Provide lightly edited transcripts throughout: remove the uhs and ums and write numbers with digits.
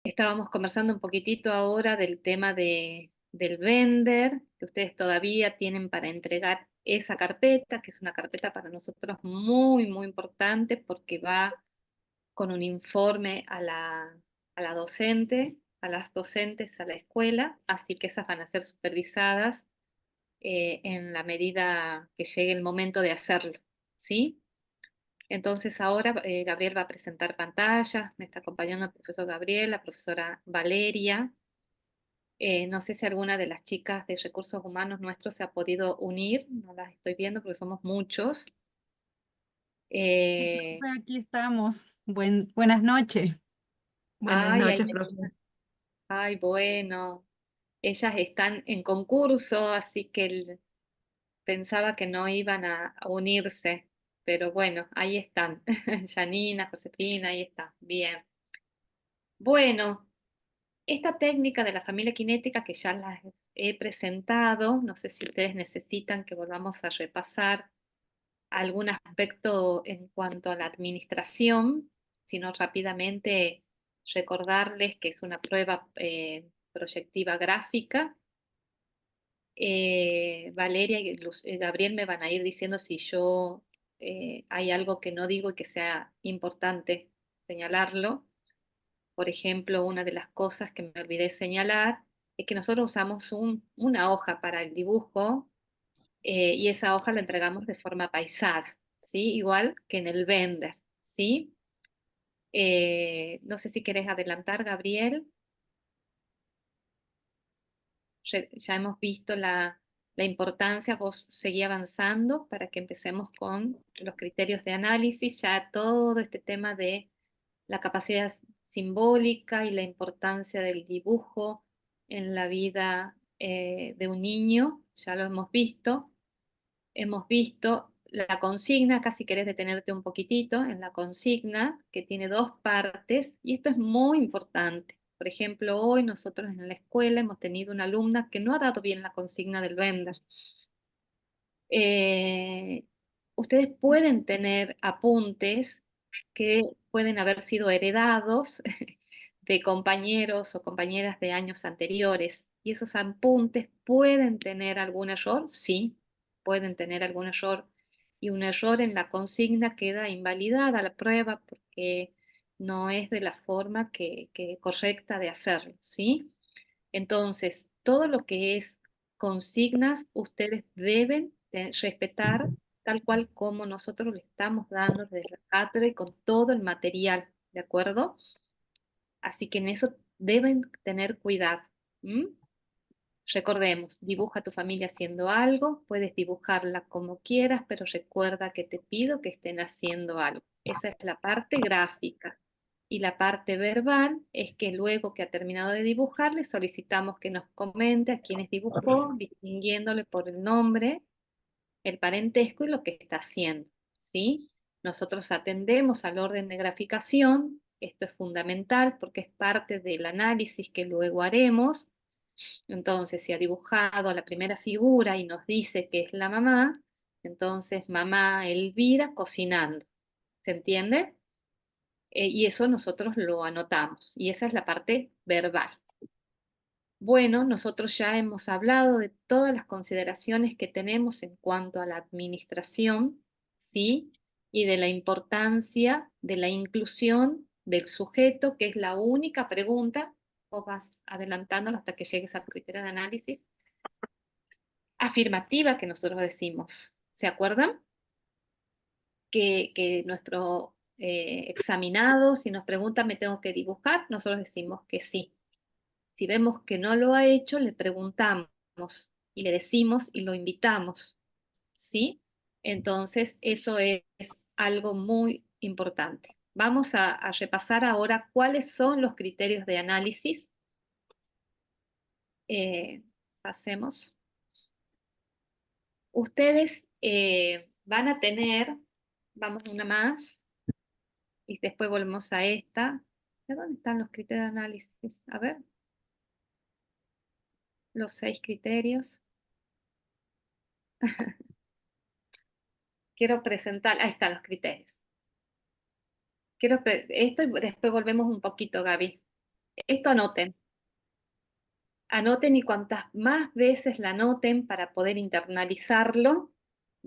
Estábamos conversando un poquitito ahora del tema del vender, que ustedes todavía tienen para entregar esa carpeta, que es una carpeta para nosotros muy, muy importante porque va con un informe a la docente, a las docentes, a la escuela, así que esas van a ser supervisadas en la medida que llegue el momento de hacerlo, ¿sí? Entonces ahora Gabriel va a presentar pantallas, me está acompañando el profesor Gabriel, la profesora Valeria. No sé si alguna de las chicas de recursos humanos nuestros se ha podido unir, no las estoy viendo porque somos muchos. Sí, Eh, profe, aquí estamos. Buenas noches. Buenas ay, ay, noches, profe. ay, bueno, ellas están en concurso, así que pensaba que no iban a unirse, pero bueno, ahí están. Janina, Josefina, ahí está. Bien. Bueno, esta técnica de la familia cinética que ya las he presentado, no sé si ustedes necesitan que volvamos a repasar algún aspecto en cuanto a la administración, sino rápidamente recordarles que es una prueba proyectiva gráfica. Valeria y Gabriel me van a ir diciendo si yo hay algo que no digo y que sea importante señalarlo. Por ejemplo, una de las cosas que me olvidé señalar es que nosotros usamos una hoja para el dibujo y esa hoja la entregamos de forma paisada, ¿sí? Igual que en el Bender, ¿sí? No sé si querés adelantar, Gabriel. Ya hemos visto la importancia, vos seguí avanzando para que empecemos con los criterios de análisis, ya todo este tema de la capacidad simbólica y la importancia del dibujo en la vida de un niño, ya lo hemos visto. Hemos visto la consigna, acá si querés detenerte un poquitito, en la consigna que tiene dos partes, y esto es muy importante. Por ejemplo, hoy nosotros en la escuela hemos tenido una alumna que no ha dado bien la consigna del Bender. Eh, Ustedes pueden tener apuntes que pueden haber sido heredados de compañeros o compañeras de años anteriores. Y esos apuntes pueden tener algún error, sí, pueden tener algún error. Y un error en la consigna queda invalidada la prueba porque no es de la forma que correcta de hacerlo, ¿sí? Entonces, todo lo que es consignas, ustedes deben respetar tal cual como nosotros le estamos dando desde la cátedra y con todo el material, ¿de acuerdo? Así que en eso deben tener cuidado. ¿M? Recordemos, dibuja a tu familia haciendo algo, puedes dibujarla como quieras, pero recuerda que te pido que estén haciendo algo. Esa es la parte gráfica. Y la parte verbal es que luego que ha terminado de dibujar, le solicitamos que nos comente a quiénes dibujó, distinguiéndole por el nombre, el parentesco y lo que está haciendo. ¿Sí? Nosotros atendemos al orden de graficación, esto es fundamental porque es parte del análisis que luego haremos. Entonces, si ha dibujado a la primera figura y nos dice que es la mamá, entonces mamá Elvira cocinando. ¿Se entiende? Y eso nosotros lo anotamos. Y esa es la parte verbal. Bueno, nosotros ya hemos hablado de todas las consideraciones que tenemos en cuanto a la administración, ¿sí? Y de la importancia de la inclusión del sujeto, que es la única pregunta, vos vas adelantándolo hasta que llegues al criterio de análisis, afirmativa que nosotros decimos. ¿Se acuerdan? Que nuestro examinado, si nos pregunta, ¿me tengo que dibujar? Nosotros decimos que sí. Si vemos que no lo ha hecho, le preguntamos y le decimos y lo invitamos, ¿sí? Entonces, eso es algo muy importante. Vamos a repasar ahora cuáles son los criterios de análisis. Pasemos. Ustedes van a tener, vamos una más, y después volvemos a esta. ¿De dónde están los criterios de análisis? A ver, los 6 criterios. Quiero presentar, ahí están los criterios. Esto y después volvemos un poquito, Gaby. Esto anoten. Anoten y cuantas más veces la anoten para poder internalizarlo,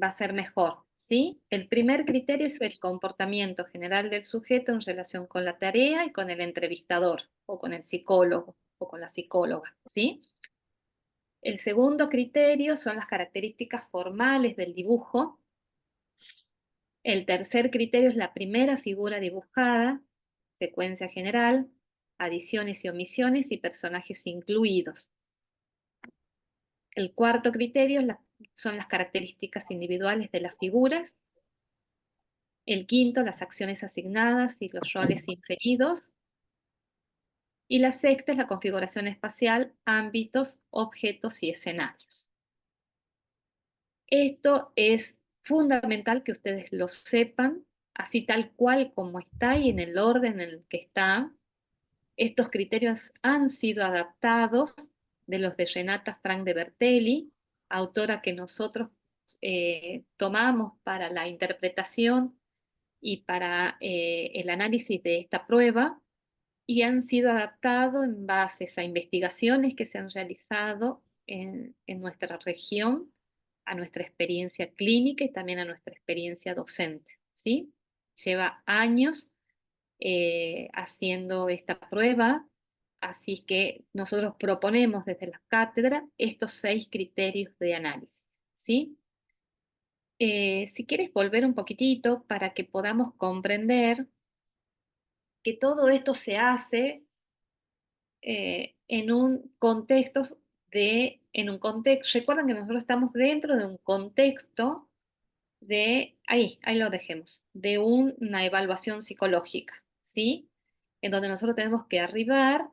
va a ser mejor, ¿sí? El primer criterio es el comportamiento general del sujeto en relación con la tarea y con el entrevistador, o con el psicólogo, o con la psicóloga, ¿sí? El segundo criterio son las características formales del dibujo. El tercer criterio es la primera figura dibujada, secuencia general, adiciones y omisiones y personajes incluidos. El cuarto criterio son las características individuales de las figuras. El quinto, las acciones asignadas y los roles inferidos. Y la sexta es la configuración espacial, ámbitos, objetos y escenarios. Esto es fundamental que ustedes lo sepan, así tal cual como está y en el orden en el que está. Estos criterios han sido adaptados de los de Renata Frank de Bertelli, autora que nosotros tomamos para la interpretación y para el análisis de esta prueba, y han sido adaptados en base a investigaciones que se han realizado en nuestra región, a nuestra experiencia clínica y también a nuestra experiencia docente, ¿sí? Lleva años haciendo esta prueba, así que nosotros proponemos desde la cátedra estos 6 criterios de análisis, ¿sí? Si quieres volver un poquitito para que podamos comprender que todo esto se hace en un contexto recuerden que nosotros estamos dentro de un contexto ahí lo dejemos, de una evaluación psicológica, ¿sí? En donde nosotros tenemos que arribar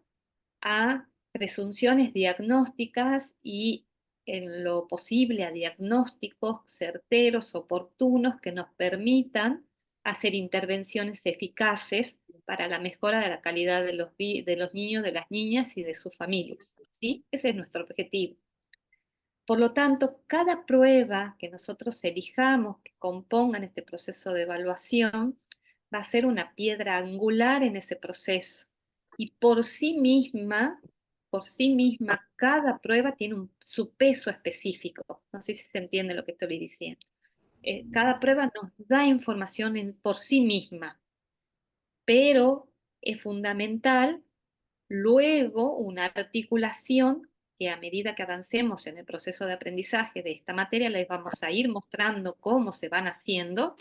a presunciones diagnósticas y en lo posible a diagnósticos certeros, oportunos, que nos permitan hacer intervenciones eficaces para la mejora de la calidad de los niños, de las niñas y de sus familias, ¿sí? Ese es nuestro objetivo. Por lo tanto, cada prueba que nosotros elijamos que compongan este proceso de evaluación va a ser una piedra angular en ese proceso. Y por sí misma, cada prueba tiene su peso específico. No sé si se entiende lo que estoy diciendo. Cada prueba nos da información por sí misma, pero es fundamental luego una articulación que a medida que avancemos en el proceso de aprendizaje de esta materia les vamos a ir mostrando cómo se van haciendo,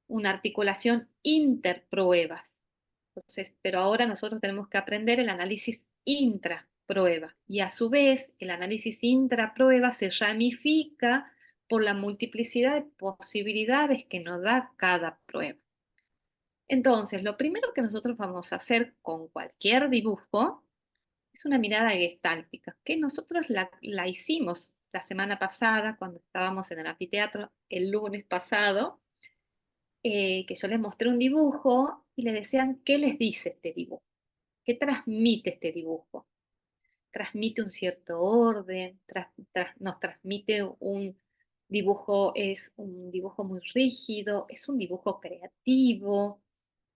una articulación interpruebas. Entonces, pero ahora nosotros tenemos que aprender el análisis intraprueba y a su vez el análisis intraprueba se ramifica por la multiplicidad de posibilidades que nos da cada prueba. Entonces, lo primero que nosotros vamos a hacer con cualquier dibujo es una mirada gestáltica, que nosotros la hicimos la semana pasada cuando estábamos en el anfiteatro, el lunes pasado, que yo les mostré un dibujo y les decían qué les dice este dibujo, qué transmite este dibujo. Transmite un cierto orden, nos transmite es un dibujo muy rígido, es un dibujo creativo,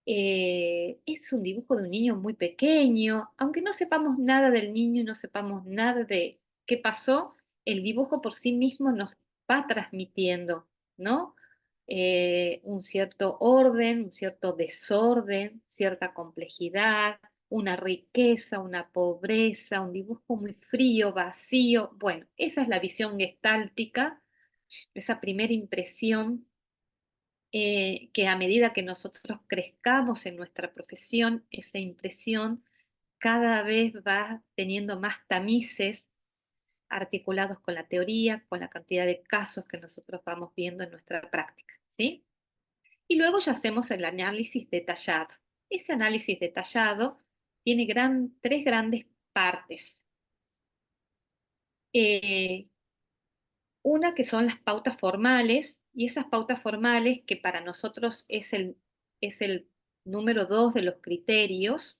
es un dibujo de un niño muy pequeño, aunque no sepamos nada del niño y no sepamos nada de qué pasó, el dibujo por sí mismo nos va transmitiendo, ¿no? Un cierto orden, un cierto desorden, cierta complejidad, una riqueza, una pobreza, un dibujo muy frío, vacío. Bueno, esa es la visión gestáltica, esa primera impresión que a medida que nosotros crezcamos en nuestra profesión, esa impresión cada vez va teniendo más tamices articulados con la teoría, con la cantidad de casos que nosotros vamos viendo en nuestra práctica, ¿sí? Y luego ya hacemos el análisis detallado. Ese análisis detallado tiene tres grandes partes. Eh, una que son las pautas formales, y esas pautas formales que para nosotros es el número 2 de los criterios,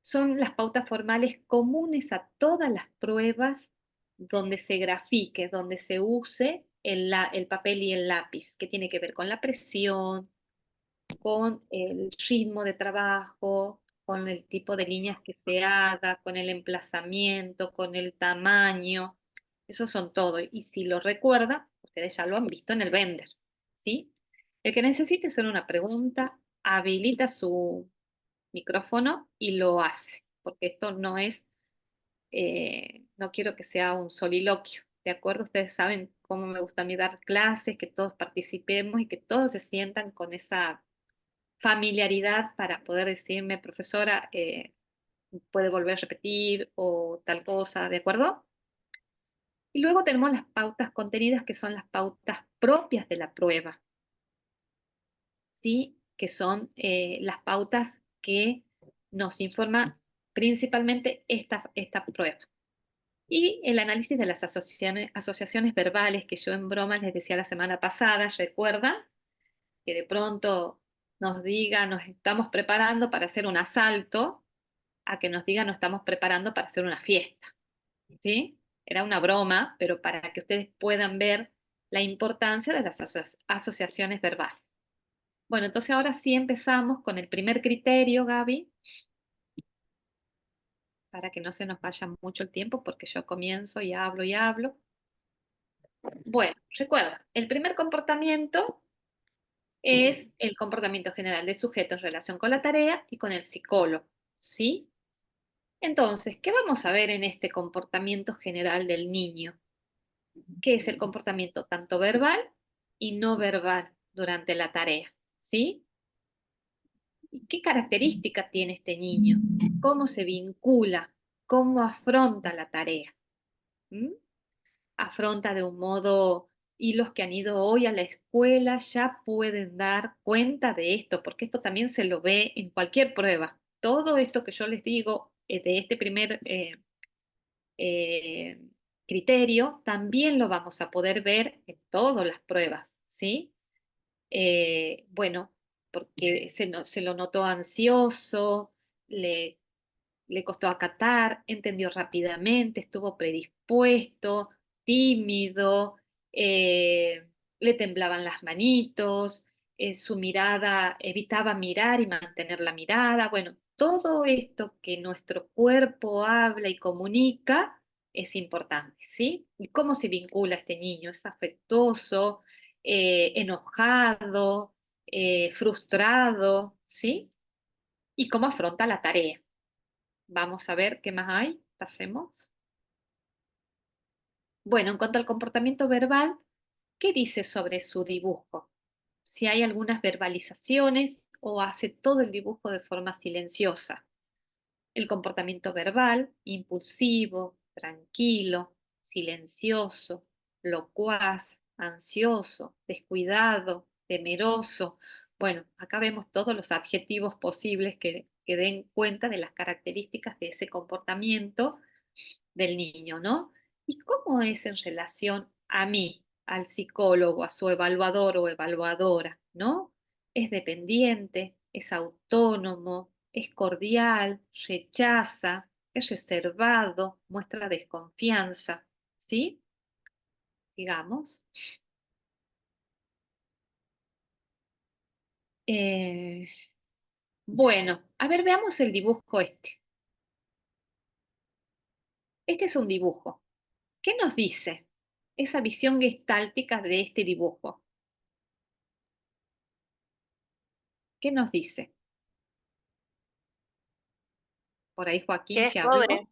son las pautas formales comunes a todas las pruebas donde se grafique, donde se use el papel y el lápiz, que tiene que ver con la presión, con el ritmo de trabajo, con el tipo de líneas que se haga, con el emplazamiento, con el tamaño. Esos son todo. Y si lo recuerda, ustedes ya lo han visto en el Blender, ¿sí? El que necesite hacer una pregunta, habilita su micrófono y lo hace, porque esto no es, no quiero que sea un soliloquio, ¿de acuerdo? Ustedes saben cómo me gusta a mí dar clases, que todos participemos y que todos se sientan con esa familiaridad para poder decirme, profesora, puede volver a repetir o tal cosa, ¿de acuerdo? Y luego tenemos las pautas contenidas, que son las pautas propias de la prueba, ¿sí? Que son las pautas que nos informa principalmente esta prueba. Y el análisis de las asociaciones verbales que yo en broma les decía la semana pasada, ¿recuerdan? Que de pronto nos diga, nos estamos preparando para hacer un asalto, a que nos diga, nos estamos preparando para hacer una fiesta, ¿sí? Era una broma, pero para que ustedes puedan ver la importancia de las asociaciones verbales. Bueno, entonces ahora sí empezamos con el primer criterio, Gaby, para que no se nos vaya mucho el tiempo, porque yo comienzo y hablo y hablo. Bueno, recuerda, el primer comportamiento es el comportamiento general del sujeto en relación con la tarea y con el psicólogo, ¿sí? Entonces, ¿qué vamos a ver en este comportamiento general del niño? ¿Qué es el comportamiento tanto verbal y no verbal durante la tarea? ¿Sí? ¿Y qué características tiene este niño? ¿Cómo se vincula? ¿Cómo afronta la tarea? ¿Mm? Afronta de un modo, y los que han ido hoy a la escuela ya pueden dar cuenta de esto, porque esto también se lo ve en cualquier prueba. Todo esto que yo les digo de este primer eh, criterio, también lo vamos a poder ver en todas las pruebas, ¿sí? Bueno, porque se lo notó ansioso, le le costó acatar, entendió rápidamente, estuvo predispuesto, tímido, le temblaban las manitos, su mirada, evitaba mirar y mantener la mirada. Bueno, todo esto que nuestro cuerpo habla y comunica es importante, ¿sí? ¿Y cómo se vincula este niño? ¿Es afectuoso, enojado, frustrado, ¿sí? ¿Y cómo afronta la tarea? Vamos a ver qué más hay. Pasemos. Bueno, en cuanto al comportamiento verbal, ¿qué dice sobre su dibujo? Si hay algunas verbalizaciones o hace todo el dibujo de forma silenciosa. El comportamiento verbal, impulsivo, tranquilo, silencioso, locuaz, ansioso, descuidado, temeroso. Bueno, acá vemos todos los adjetivos posibles que den cuenta de las características de ese comportamiento del niño, ¿no? ¿Y cómo es en relación a mí, al psicólogo, a su evaluador o evaluadora, ¿no? Es dependiente, es autónomo, es cordial, rechaza, es reservado, muestra desconfianza, ¿sí? Digamos. Eh, bueno, a ver, veamos el dibujo este. Este es un dibujo. ¿Qué nos dice esa visión gestáltica de este dibujo? ¿Qué nos dice? Por ahí Que Joaquín es que pobre, habló.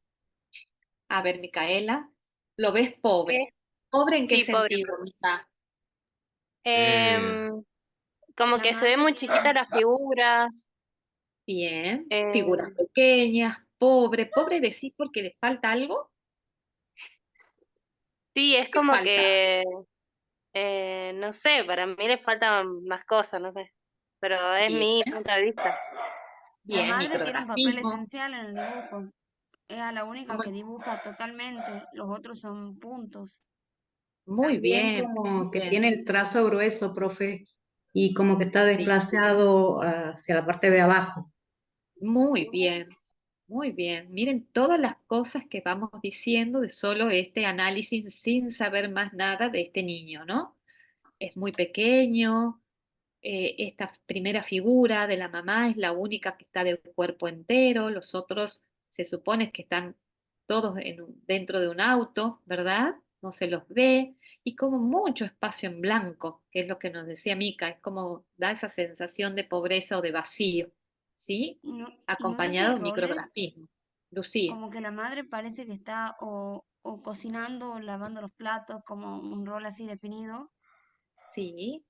A ver, Micaela, ¿lo ves que pobre? es, ¿Pobre en qué sí, pobre. sentido, Mica? Em, Como La que se ve madre muy tiene, chiquitas las figuras. Bien, figuras em, pequeñas, pobre. ¿Pobre decís porque le falta algo? sí, es ¿Qué como falta? que, no sé, para mí le faltan más cosas, no sé, pero es Bien, mi punto de vista. la bien, madre tiene un papel micrografismo. esencial en el dibujo. Es a la única ¿Cómo? que dibuja totalmente, los otros son puntos. Muy También bien, muy como que bien. tiene el trazo grueso, profe, y como que está Sí, desplazado hacia la parte de abajo. muy bien, muy bien. Miren todas las cosas que vamos diciendo de solo este análisis sin saber más nada de este niño, ¿no? Es muy pequeño, esta primera figura de la mamá es la única que está de cuerpo entero, los otros se supone que están todos dentro de un auto, ¿verdad? No se los ve, y como mucho espacio en blanco, que es lo que nos decía Mica, es como da esa sensación de pobreza o de vacío, ¿sí? Y no sé si hay Acompañado de roles, micrografismo. Lucía, como que la madre parece que está o cocinando o lavando los platos, como un rol así definido. sí,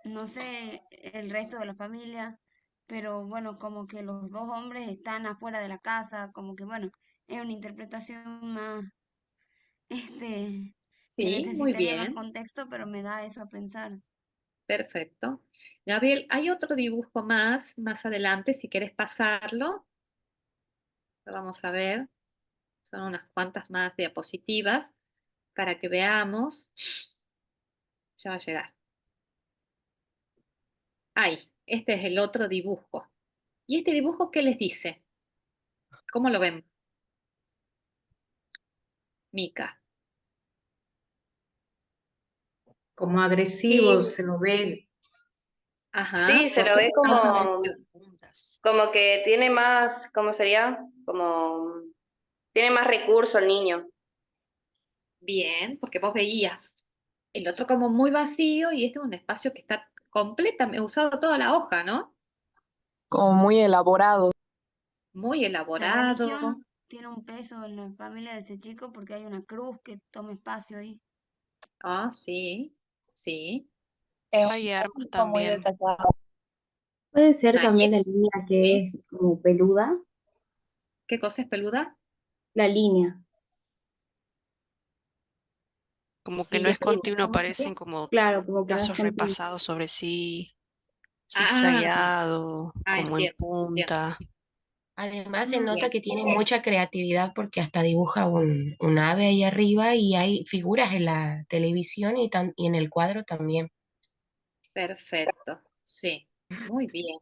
No sé el resto de la familia, pero bueno, como que los dos hombres están afuera de la casa, como que bueno, es una interpretación más, este, que sí, muy necesitaría más bien, contexto, pero me da eso a pensar. perfecto. Gabriel, hay otro dibujo más adelante, si quieres pasarlo, lo vamos a ver. Son unas cuantas más diapositivas para que veamos. Ya va a llegar. Ahí, este es el otro dibujo. ¿Y este dibujo qué les dice? ¿Cómo lo ven, Mica? Como agresivo, Sí, se lo ve. sí, Ajá, se ¿por lo qué ve le causa agresión? como que tiene más, ¿cómo sería? Como tiene más recurso el niño. Bien, porque vos veías el otro como muy vacío y este es un espacio que está completamente usado toda la hoja, ¿no? Como muy elaborado. Muy La elaborado. religión tiene un peso en la familia de ese chico porque hay una cruz que toma espacio ahí. Ah, sí, sí. Es un Hay armas tópico muy también. detallado. Puede ser Nadie, también la línea que ¿sí? es como peluda, ¿Qué cosa es peluda? la línea, Como que Sí, no la es peluda. continuo, ¿Cómo parecen sería? como claro, como que no es trazos continuo. repasados sobre sí, Ah, zigzagueado, como en entiendo, entiendo. punta. Además se nota Bien, que tiene mucha creatividad porque hasta dibuja un ave ahí arriba y hay figuras en la televisión y en el cuadro también. perfecto. Sí, muy bien.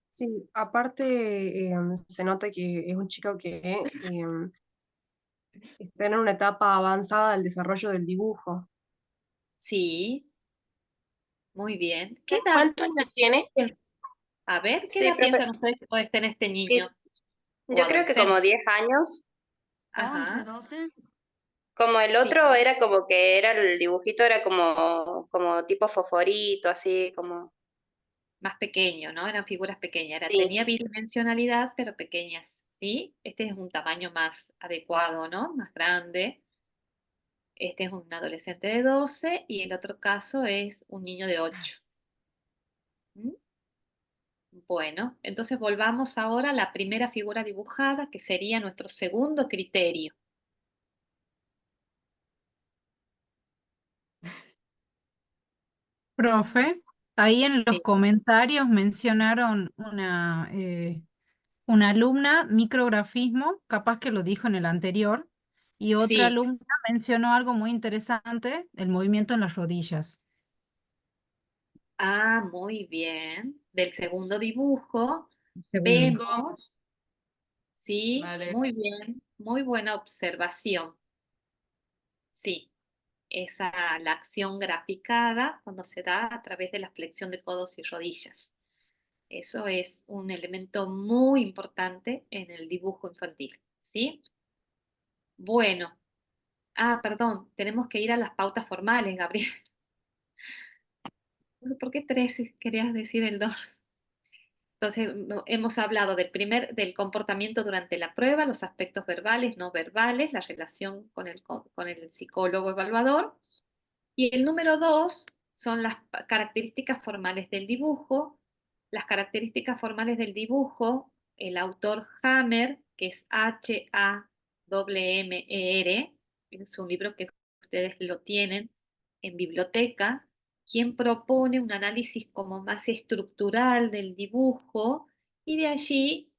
Sí, aparte se nota que es un chico que está en una etapa avanzada del desarrollo del dibujo. Sí, muy bien. ¿Qué edad? ¿Cuántos años tiene? A ver, ¿qué Sí, edad profe, piensan ustedes que puede tener este y niño o yo creo que como adolescente? 10 años. 11, Ajá, 12. Como el sí, otro era como que era el dibujito, era como tipo fosforito, así como. más pequeño, ¿no? Eran figuras pequeñas. Tenía Sí, bidimensionalidad, pero pequeñas, ¿sí? Este es un tamaño más adecuado, ¿no? Más grande. Este es un adolescente de 12 y el otro caso es un niño de 8. ¿Mm? Bueno, entonces volvamos ahora a la primera figura dibujada, que sería nuestro segundo criterio. Profe, ahí en los Sí. comentarios mencionaron una alumna micrografismo, capaz que lo dijo en el anterior, y otra Sí. alumna mencionó algo muy interesante, el movimiento en las rodillas. Ah, muy bien. Del segundo dibujo Segundo. vemos, sí, Vale. muy bien, muy buena observación. Sí, la acción graficada cuando se da a través de la flexión de codos y rodillas. Eso es un elemento muy importante en el dibujo infantil, ¿sí? Bueno, perdón, tenemos que ir a las pautas formales, Gabriel. ¿Por qué tres si querías decir el dos? Entonces, hemos hablado del comportamiento durante la prueba, los aspectos verbales, no verbales, la relación con el psicólogo evaluador. Y el número dos son las características formales del dibujo. Las características formales del dibujo, el autor Hammer, que es Hammer, es un libro que ustedes lo tienen en biblioteca, quien propone un análisis como más estructural del dibujo y de allí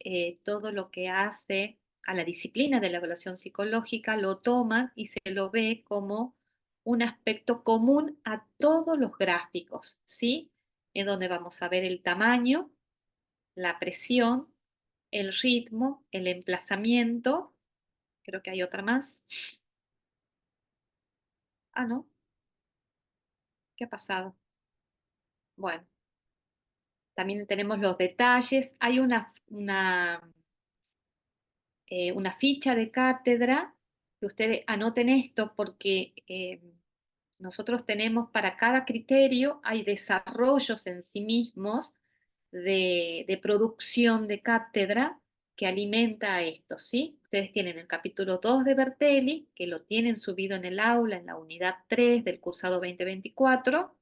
todo lo que hace a la disciplina de la evaluación psicológica lo toma y se lo ve como un aspecto común a todos los gráficos, ¿sí? En donde vamos a ver el tamaño, la presión, el ritmo, el emplazamiento, creo que hay otra más. Ah, no, ¿qué ha pasado? Bueno, también tenemos los detalles. Hay una ficha de cátedra, que ustedes anoten esto porque nosotros tenemos para cada criterio, hay desarrollos en sí mismos de producción de cátedra que alimenta a esto, ¿sí? Ustedes tienen el capítulo 2 de Bertelli, que lo tienen subido en el aula, en la unidad 3 del cursado 2024,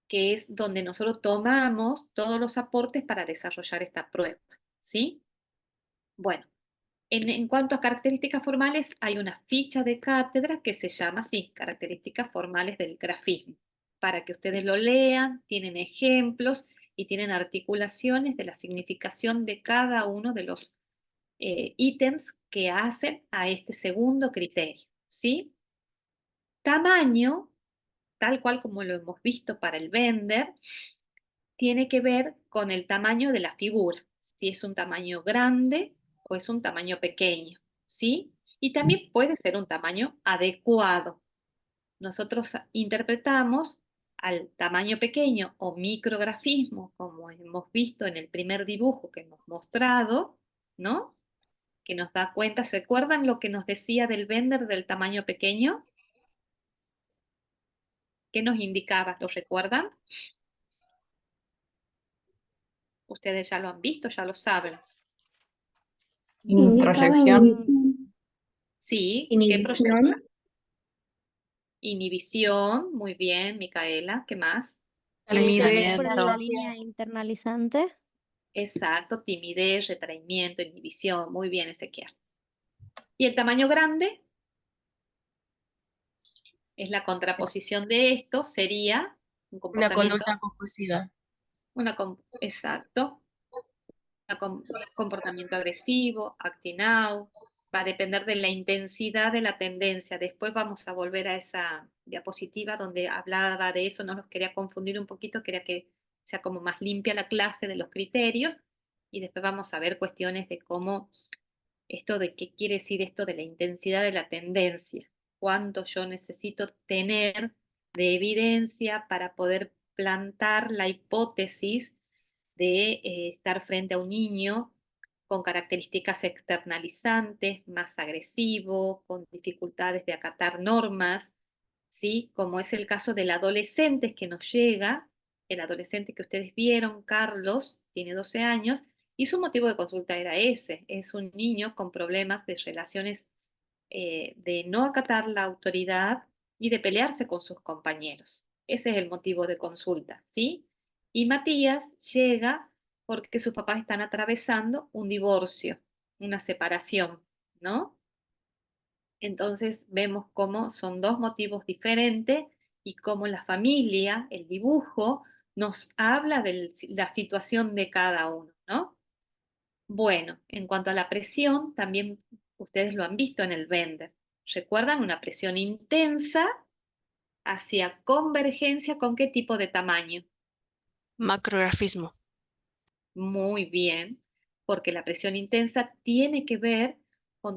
que es donde nosotros tomamos todos los aportes para desarrollar esta prueba, ¿sí? Bueno, en cuanto a características formales, hay una ficha de cátedra que se llama así, características formales del grafismo, para que ustedes lo lean, tienen ejemplos y tienen articulaciones de la significación de cada uno de los ítems que hacen a este segundo criterio, ¿sí? Tamaño, tal cual como lo hemos visto para el Bender, tiene que ver con el tamaño de la figura, si es un tamaño grande o es un tamaño pequeño, ¿sí? Y también puede ser un tamaño adecuado. Nosotros interpretamos al tamaño pequeño o micrografismo, como hemos visto en el primer dibujo que hemos mostrado, ¿no? Que nos da cuenta, ¿se recuerdan lo que nos decía del Bender del tamaño pequeño? ¿Qué nos indicaba? ¿Lo recuerdan? Ustedes ya lo han visto, ya lo saben. Indicaba Proyección. inhibición. Sí, ¿qué proyecta? Inhibición, muy bien, Micaela, ¿qué más? Aislamiento. La línea internalizante. Exacto, timidez, retraimiento, inhibición, muy bien, Ezequiel. ¿Y el tamaño grande? Es la contraposición de esto, sería un Una comportamiento, conducta compulsiva. exacto, comportamiento agresivo, acting out, va a depender de la intensidad de la tendencia. Después vamos a volver a esa diapositiva donde hablaba de eso, no los quería confundir un poquito, quería que sea como más limpia la clase de los criterios, y después vamos a ver cuestiones de cómo, esto de qué quiere decir esto de la intensidad de la tendencia, cuánto yo necesito tener de evidencia para poder plantar la hipótesis de estar frente a un niño con características externalizantes, más agresivo, con dificultades de acatar normas, ¿sí? Como es el caso del adolescente que nos llega, el adolescente que ustedes vieron, Carlos, tiene 12 años, y su motivo de consulta era ese, es un niño con problemas de relaciones, de no acatar la autoridad y de pelearse con sus compañeros. Ese es el motivo de consulta, ¿sí? Y Matías llega porque sus papás están atravesando un divorcio, una separación, ¿no? Entonces vemos cómo son dos motivos diferentes y cómo la familia, el dibujo, nos habla de la situación de cada uno, ¿no? Bueno, en cuanto a la presión, también ustedes lo han visto en el Bender. ¿Recuerdan una presión intensa hacia convergencia con qué tipo de tamaño? Macrografismo. Muy bien, porque la presión intensa tiene que ver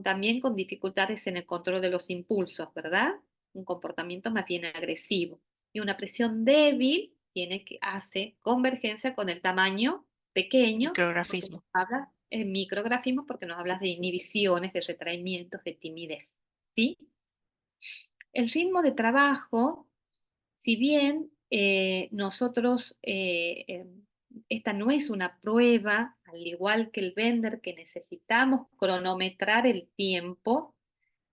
también con dificultades en el control de los impulsos, ¿verdad? Un comportamiento más bien agresivo. Y una presión débil hace convergencia con el tamaño pequeño, porque Micrografismo. nos habla micrografismo, porque nos habla de inhibiciones, de retraimientos, de timidez, ¿sí? El ritmo de trabajo, si bien nosotros, esta no es una prueba, al igual que el Bender, que necesitamos cronometrar el tiempo,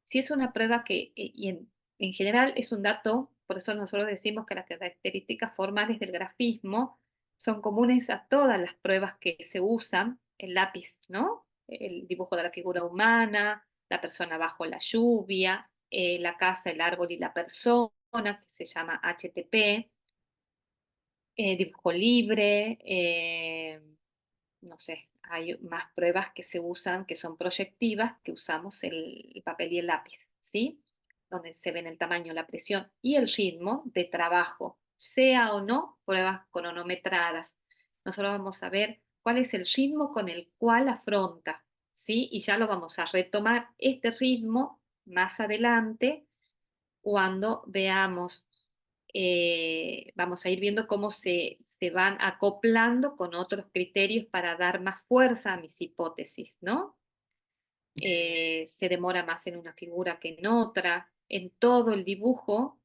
sí es una prueba que, y en general es un dato, por eso nosotros decimos que las características formales del grafismo son comunes a todas las pruebas que se usan, el lápiz, ¿no? El dibujo de la figura humana, la persona bajo la lluvia, la casa, el árbol y la persona, que se llama HTP, dibujo libre, no sé, hay más pruebas que se usan, que son proyectivas, que usamos el papel y el lápiz, ¿sí? Donde se ven el tamaño, la presión y el ritmo de trabajo, sea o no pruebas cronometradas. Nosotros vamos a ver cuál es el ritmo con el cual afronta, ¿sí? Y ya lo vamos a retomar este ritmo más adelante cuando veamos, vamos a ir viendo cómo se se van acoplando con otros criterios para dar más fuerza a mis hipótesis, ¿no? Se demora más en una figura que en otra, en todo el dibujo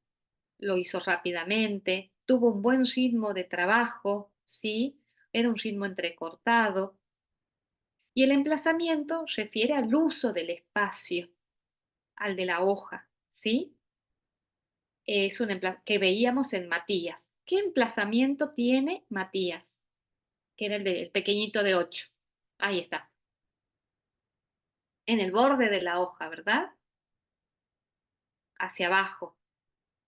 lo hizo rápidamente, tuvo un buen ritmo de trabajo, ¿sí? Era un ritmo entrecortado. Y el emplazamiento refiere al uso del espacio, al de la hoja, ¿sí? Es un que veíamos en Matías. ¿Qué emplazamiento tiene Matías? Que era el pequeñito de 8. Ahí está. En el borde de la hoja, ¿verdad? Hacia abajo.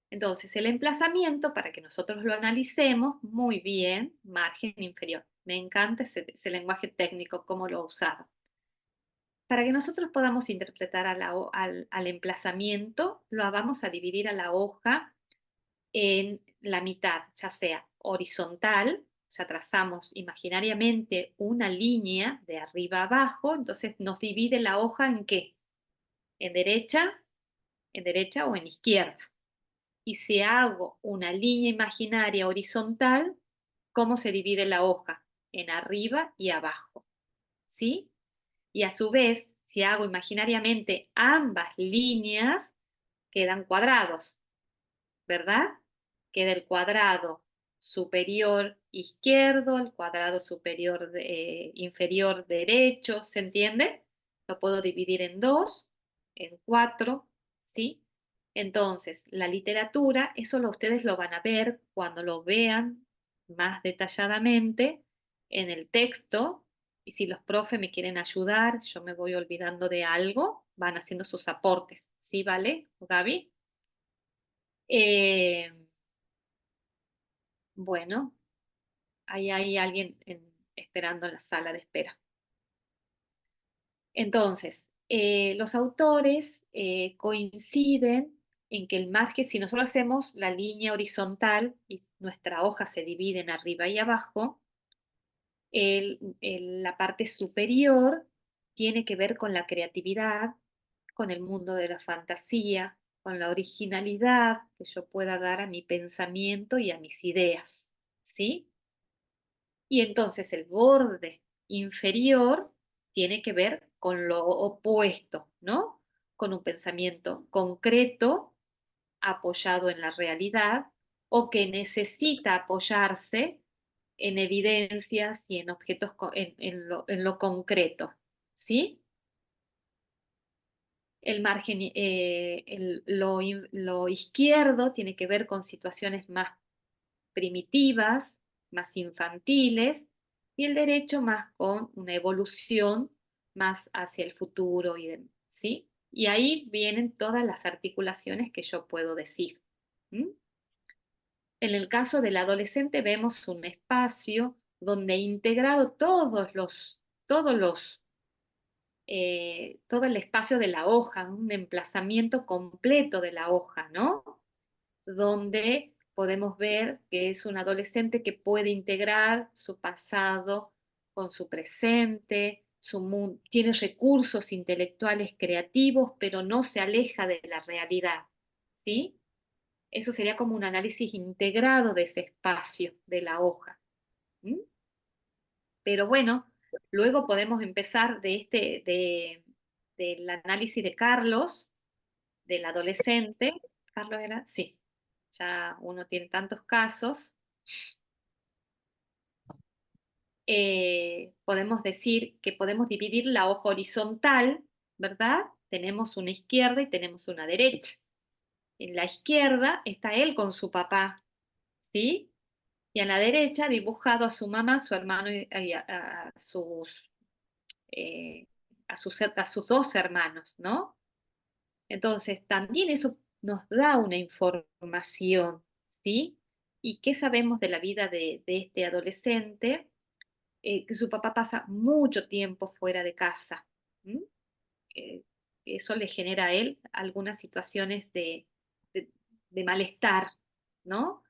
Entonces, el emplazamiento, para que nosotros lo analicemos muy bien, margen inferior. Me encanta ese lenguaje técnico, cómo lo ha usado. Para que nosotros podamos interpretar al emplazamiento, lo vamos a dividir a la hoja en la mitad, ya sea horizontal, o sea, trazamos imaginariamente una línea de arriba a abajo, entonces nos divide la hoja ¿en qué? En derecha o en izquierda. Y si hago una línea imaginaria horizontal, ¿cómo se divide la hoja? En arriba y abajo, ¿sí? Y a su vez, si hago imaginariamente ambas líneas, quedan cuadrados, ¿verdad? Queda el cuadrado superior izquierdo, el cuadrado superior inferior derecho, ¿se entiende? Lo puedo dividir en 2, en 4, ¿sí? Entonces, la literatura, eso ustedes lo van a ver cuando lo vean más detalladamente en el texto, y si los profes me quieren ayudar, yo me voy olvidando de algo, van haciendo sus aportes, ¿sí, vale, Gaby? Eh, bueno, ahí hay alguien esperando en la sala de espera. Entonces, los autores coinciden en que el margen, si nosotros hacemos la línea horizontal y nuestra hoja se divide en arriba y abajo, la parte superior tiene que ver con la creatividad, con el mundo de la fantasía, con la originalidad que yo pueda dar a mi pensamiento y a mis ideas, ¿sí? Y entonces el borde inferior tiene que ver con lo opuesto, ¿no? Con un pensamiento concreto, apoyado en la realidad, o que necesita apoyarse en evidencias y en objetos, en lo concreto, ¿sí? El margen, lo izquierdo tiene que ver con situaciones más primitivas, más infantiles, y el derecho más con una evolución más hacia el futuro, ¿sí? Y ahí vienen todas las articulaciones que yo puedo decir. ¿Mm? En el caso del adolescente vemos un espacio donde he integrado todo el espacio de la hoja, un emplazamiento completo de la hoja, ¿no? Donde podemos ver que es un adolescente que puede integrar su pasado con su presente, tiene recursos intelectuales creativos, pero no se aleja de la realidad, ¿sí? Eso sería como un análisis integrado de ese espacio de la hoja. ¿Mm? Pero bueno, luego podemos empezar del análisis de Carlos, del adolescente. ¿Carlos era? Sí, ya uno tiene tantos casos. Podemos decir que podemos dividir la hoja horizontal, ¿verdad? Tenemos una izquierda y tenemos una derecha. En la izquierda está él con su papá, ¿sí? Y a la derecha dibujado a su mamá, a su hermano y eh, a sus dos hermanos, ¿no? Entonces, también eso nos da una información, ¿sí? ¿Y qué sabemos de la vida de este adolescente? Que su papá pasa mucho tiempo fuera de casa. ¿M? Eh, Eso le genera a él algunas situaciones de- de malestar, ¿no?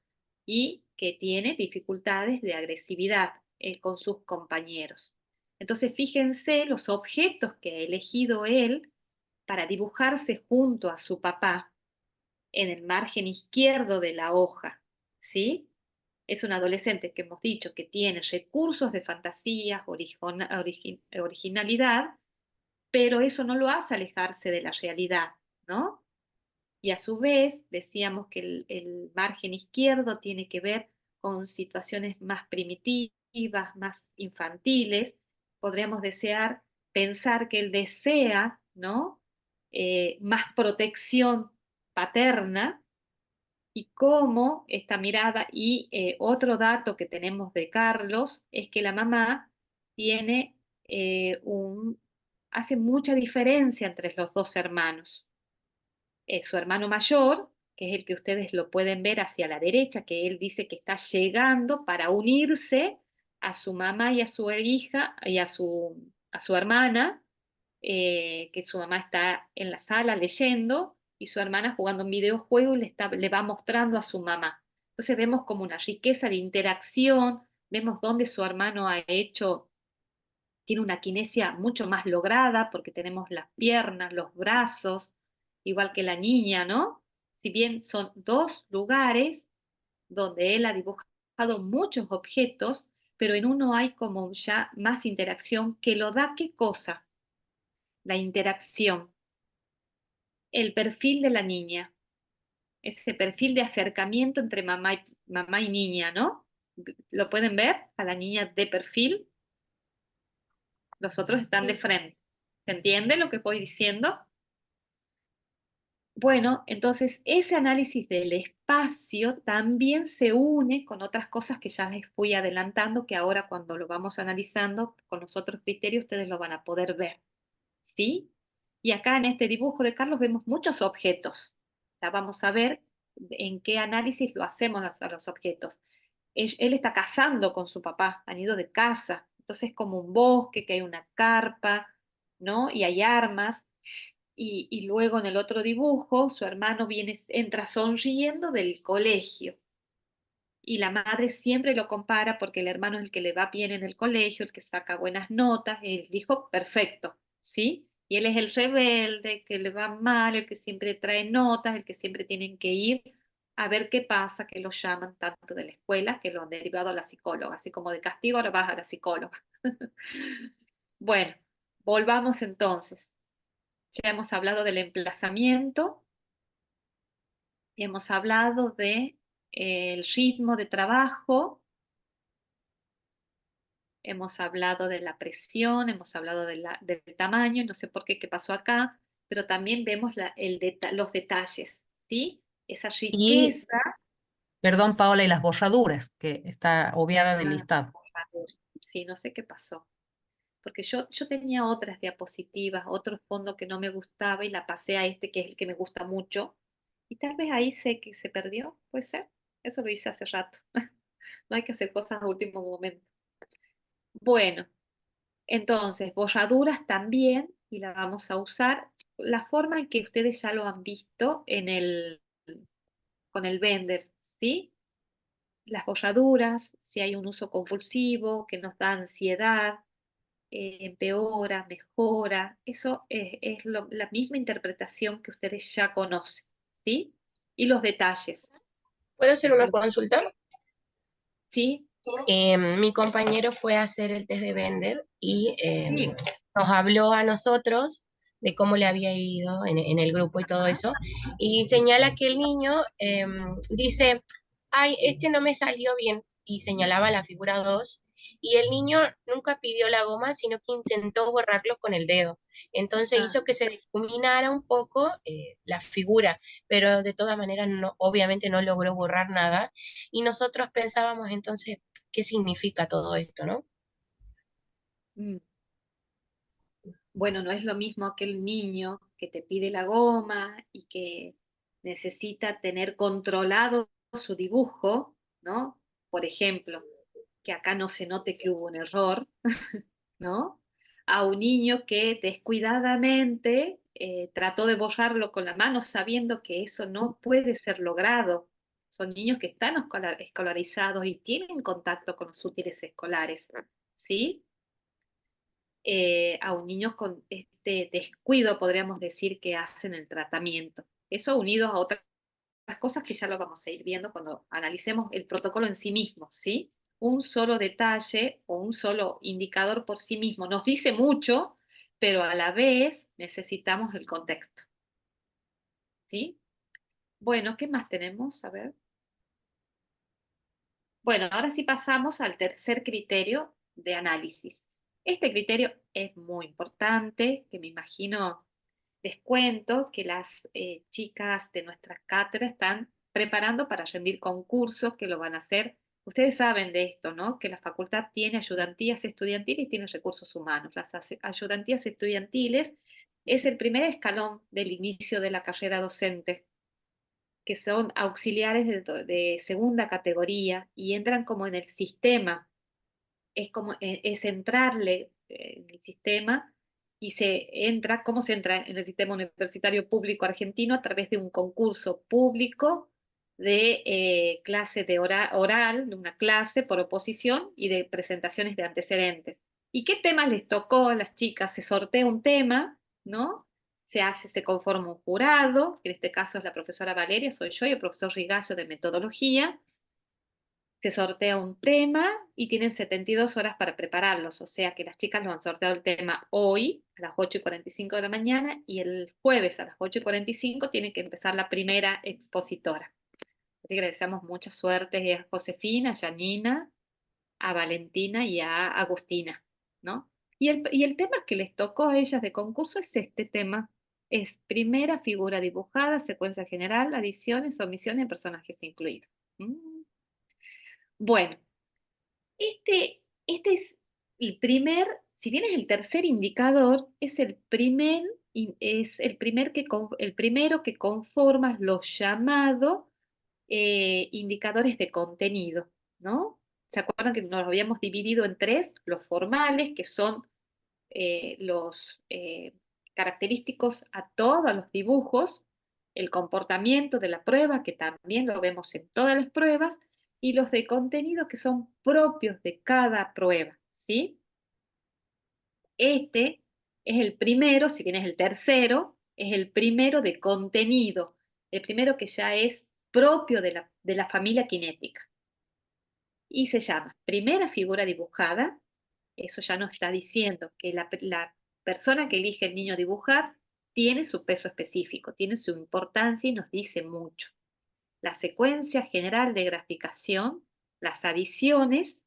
Y que tiene dificultades de agresividad con sus compañeros. Entonces, fíjense los objetos que ha elegido él para dibujarse junto a su papá en el margen izquierdo de la hoja, ¿sí? Es un adolescente que hemos dicho que tiene recursos de fantasía, originalidad, pero eso no lo hace alejarse de la realidad, ¿no? Y a su vez, decíamos que el margen izquierdo tiene que ver con situaciones más primitivas, más infantiles. Podríamos pensar que él desea, ¿no? Más protección paterna y cómo esta mirada, y otro dato que tenemos de Carlos es que la mamá tiene hace mucha diferencia entre los dos hermanos. Su hermano mayor, que es el que ustedes lo pueden ver hacia la derecha, que él dice que está llegando para unirse a su mamá y a su hija y a su hermana, que su mamá está en la sala leyendo y su hermana jugando un videojuego y le va mostrando a su mamá. Entonces vemos como una riqueza de interacción, vemos dónde su hermano tiene una kinesia mucho más lograda porque tenemos las piernas, los brazos, igual que la niña, ¿no? Si bien son dos lugares donde él ha dibujado muchos objetos, pero en uno hay como ya más interacción que lo da ¿qué cosa? La interacción, el perfil de la niña, ese perfil de acercamiento entre mamá y niña, ¿no? ¿Lo pueden ver? A la niña de perfil, los otros están de frente. ¿Se entiende lo que voy diciendo? Bueno, entonces ese análisis del espacio también se une con otras cosas que ya les fui adelantando, que ahora cuando lo vamos analizando con los otros criterios ustedes lo van a poder ver, ¿sí? Y acá en este dibujo de Carlos vemos muchos objetos. Ya vamos a ver en qué análisis lo hacemos a los objetos. Él está cazando con su papá, han ido de caza, entonces es como un bosque, que hay una carpa, ¿no? Y hay armas. Y luego en el otro dibujo, su hermano entra sonriendo del colegio. Y la madre siempre lo compara porque el hermano es el que le va bien en el colegio, el que saca buenas notas, el hijo perfecto, ¿sí? Y él es el rebelde, que le va mal, el que siempre trae notas, el que siempre tienen que ir a ver qué pasa, que lo llaman tanto de la escuela que lo han derivado a la psicóloga, así como de castigo ahora vas a la psicóloga. Bueno, volvamos entonces. Ya hemos hablado del emplazamiento, hemos hablado de el ritmo de trabajo, hemos hablado de la presión, hemos hablado del tamaño, no sé por qué pasó acá, pero también vemos los detalles, ¿sí? Esa Y, riqueza. perdón, Paola, y las borraduras, que está obviada del Ah, listado. sí, no sé qué pasó. Porque yo tenía otras diapositivas, otro fondo que no me gustaba y la pasé a este que es el que me gusta mucho. Y tal vez ahí sé que se perdió, puede ser. Eso lo hice hace rato. No hay que hacer cosas a último momento. Bueno, entonces, borraduras también, y la vamos a usar. La forma en que ustedes ya lo han visto con el Bender, ¿sí? Las borraduras, si hay un uso compulsivo que nos da ansiedad, empeora, mejora, eso es la misma interpretación que ustedes ya conocen, ¿sí? Y los detalles, ¿Puedo hacer una consulta? ¿sí? Mi compañero fue a hacer el test de Bender y Sí. nos habló a nosotros de cómo le había ido en el grupo y todo eso, y señala que el niño dice, ay, este no me salió bien, y señalaba la figura 2 y el niño nunca pidió la goma, sino que intentó borrarlo con el dedo. Entonces hizo que se difuminara un poco la figura, pero de todas maneras no, obviamente no logró borrar nada, y nosotros pensábamos entonces, ¿qué significa todo esto, no? Mm. Bueno, no es lo mismo aquel niño que te pide la goma y que necesita tener controlado su dibujo, ¿no? Por ejemplo, que acá no se note que hubo un error, ¿no? A un niño que descuidadamente trató de borrarlo con la mano sabiendo que eso no puede ser logrado. Son niños que están escolarizados y tienen contacto con los útiles escolares, ¿sí? A un niño con este descuido, podríamos decir, que hacen el tratamiento. Eso unido a otras cosas que ya lo vamos a ir viendo cuando analicemos el protocolo en sí mismo, ¿sí? Un solo detalle o un solo indicador por sí mismo nos dice mucho, pero a la vez necesitamos el contexto, ¿sí? Bueno, ¿qué más tenemos? A ver. Bueno, ahora sí pasamos al tercer criterio de análisis. Este criterio es muy importante, que me imagino, les cuento que las chicas de nuestra cátedra están preparando para rendir concursos que lo van a hacer. Ustedes saben de esto, ¿no? Que la facultad tiene ayudantías estudiantiles y tiene recursos humanos. Las ayudantías estudiantiles es el primer escalón del inicio de la carrera docente, que son auxiliares de segunda categoría y entran como en el sistema, es como es entrarle en el sistema y ¿cómo se entra en el sistema universitario público argentino? A través de un concurso público de clase de oral, de una clase por oposición y de presentaciones de antecedentes. ¿Y qué temas les tocó a las chicas? Se sortea un tema, ¿no? Se conforma un jurado, que en este caso es la profesora Valeria, soy yo, y el profesor Rigallo de metodología. Se sortea un tema y tienen 72 horas para prepararlos, o sea que las chicas lo han sorteado el tema hoy a las 8:45 de la mañana y el jueves a las 8:45 tiene que empezar la primera expositora. Así que le deseamos mucha suerte a Josefina, a Janina, a Valentina y a Agustina, ¿no? Y el tema que les tocó a ellas de concurso es este tema. Es primera figura dibujada, secuencia general, adiciones, omisiones, personajes incluidos. Bueno, este es el primer, si bien es el tercer indicador, es el primero que conforma los llamados indicadores de contenido, ¿no? ¿Se acuerdan que nos habíamos dividido en tres? Los formales, que son los característicos a todos los dibujos, el comportamiento de la prueba, que también lo vemos en todas las pruebas, y los de contenido que son propios de cada prueba, ¿sí? Este es el primero, si bien es el tercero, es el primero de contenido, el primero que ya es propio de la familia cinética. Y se llama primera figura dibujada. Eso ya nos está diciendo que la persona que elige el niño dibujar tiene su peso específico, tiene su importancia y nos dice mucho. La secuencia general de graficación, las adiciones,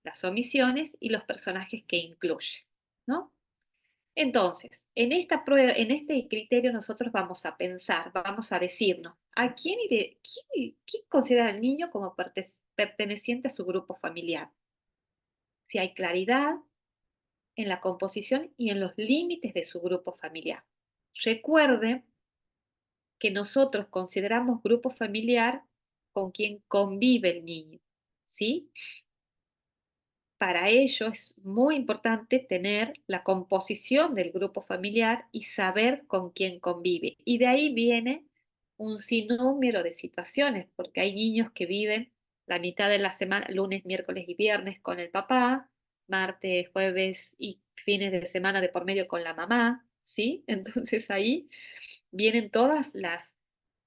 las omisiones y los personajes que incluye, ¿no? Entonces, en esta prueba, en este criterio nosotros vamos a pensar, vamos a decirnos, ¿quién considera al niño como perteneciente a su grupo familiar? Si hay claridad en la composición y en los límites de su grupo familiar. Recuerde que nosotros consideramos grupo familiar con quien convive el niño, ¿sí? Para ello es muy importante tener la composición del grupo familiar y saber con quién convive. Y de ahí viene un sinnúmero de situaciones, porque hay niños que viven la mitad de la semana, lunes, miércoles y viernes con el papá, martes, jueves y fines de semana de por medio con la mamá, ¿sí? Entonces ahí vienen todas las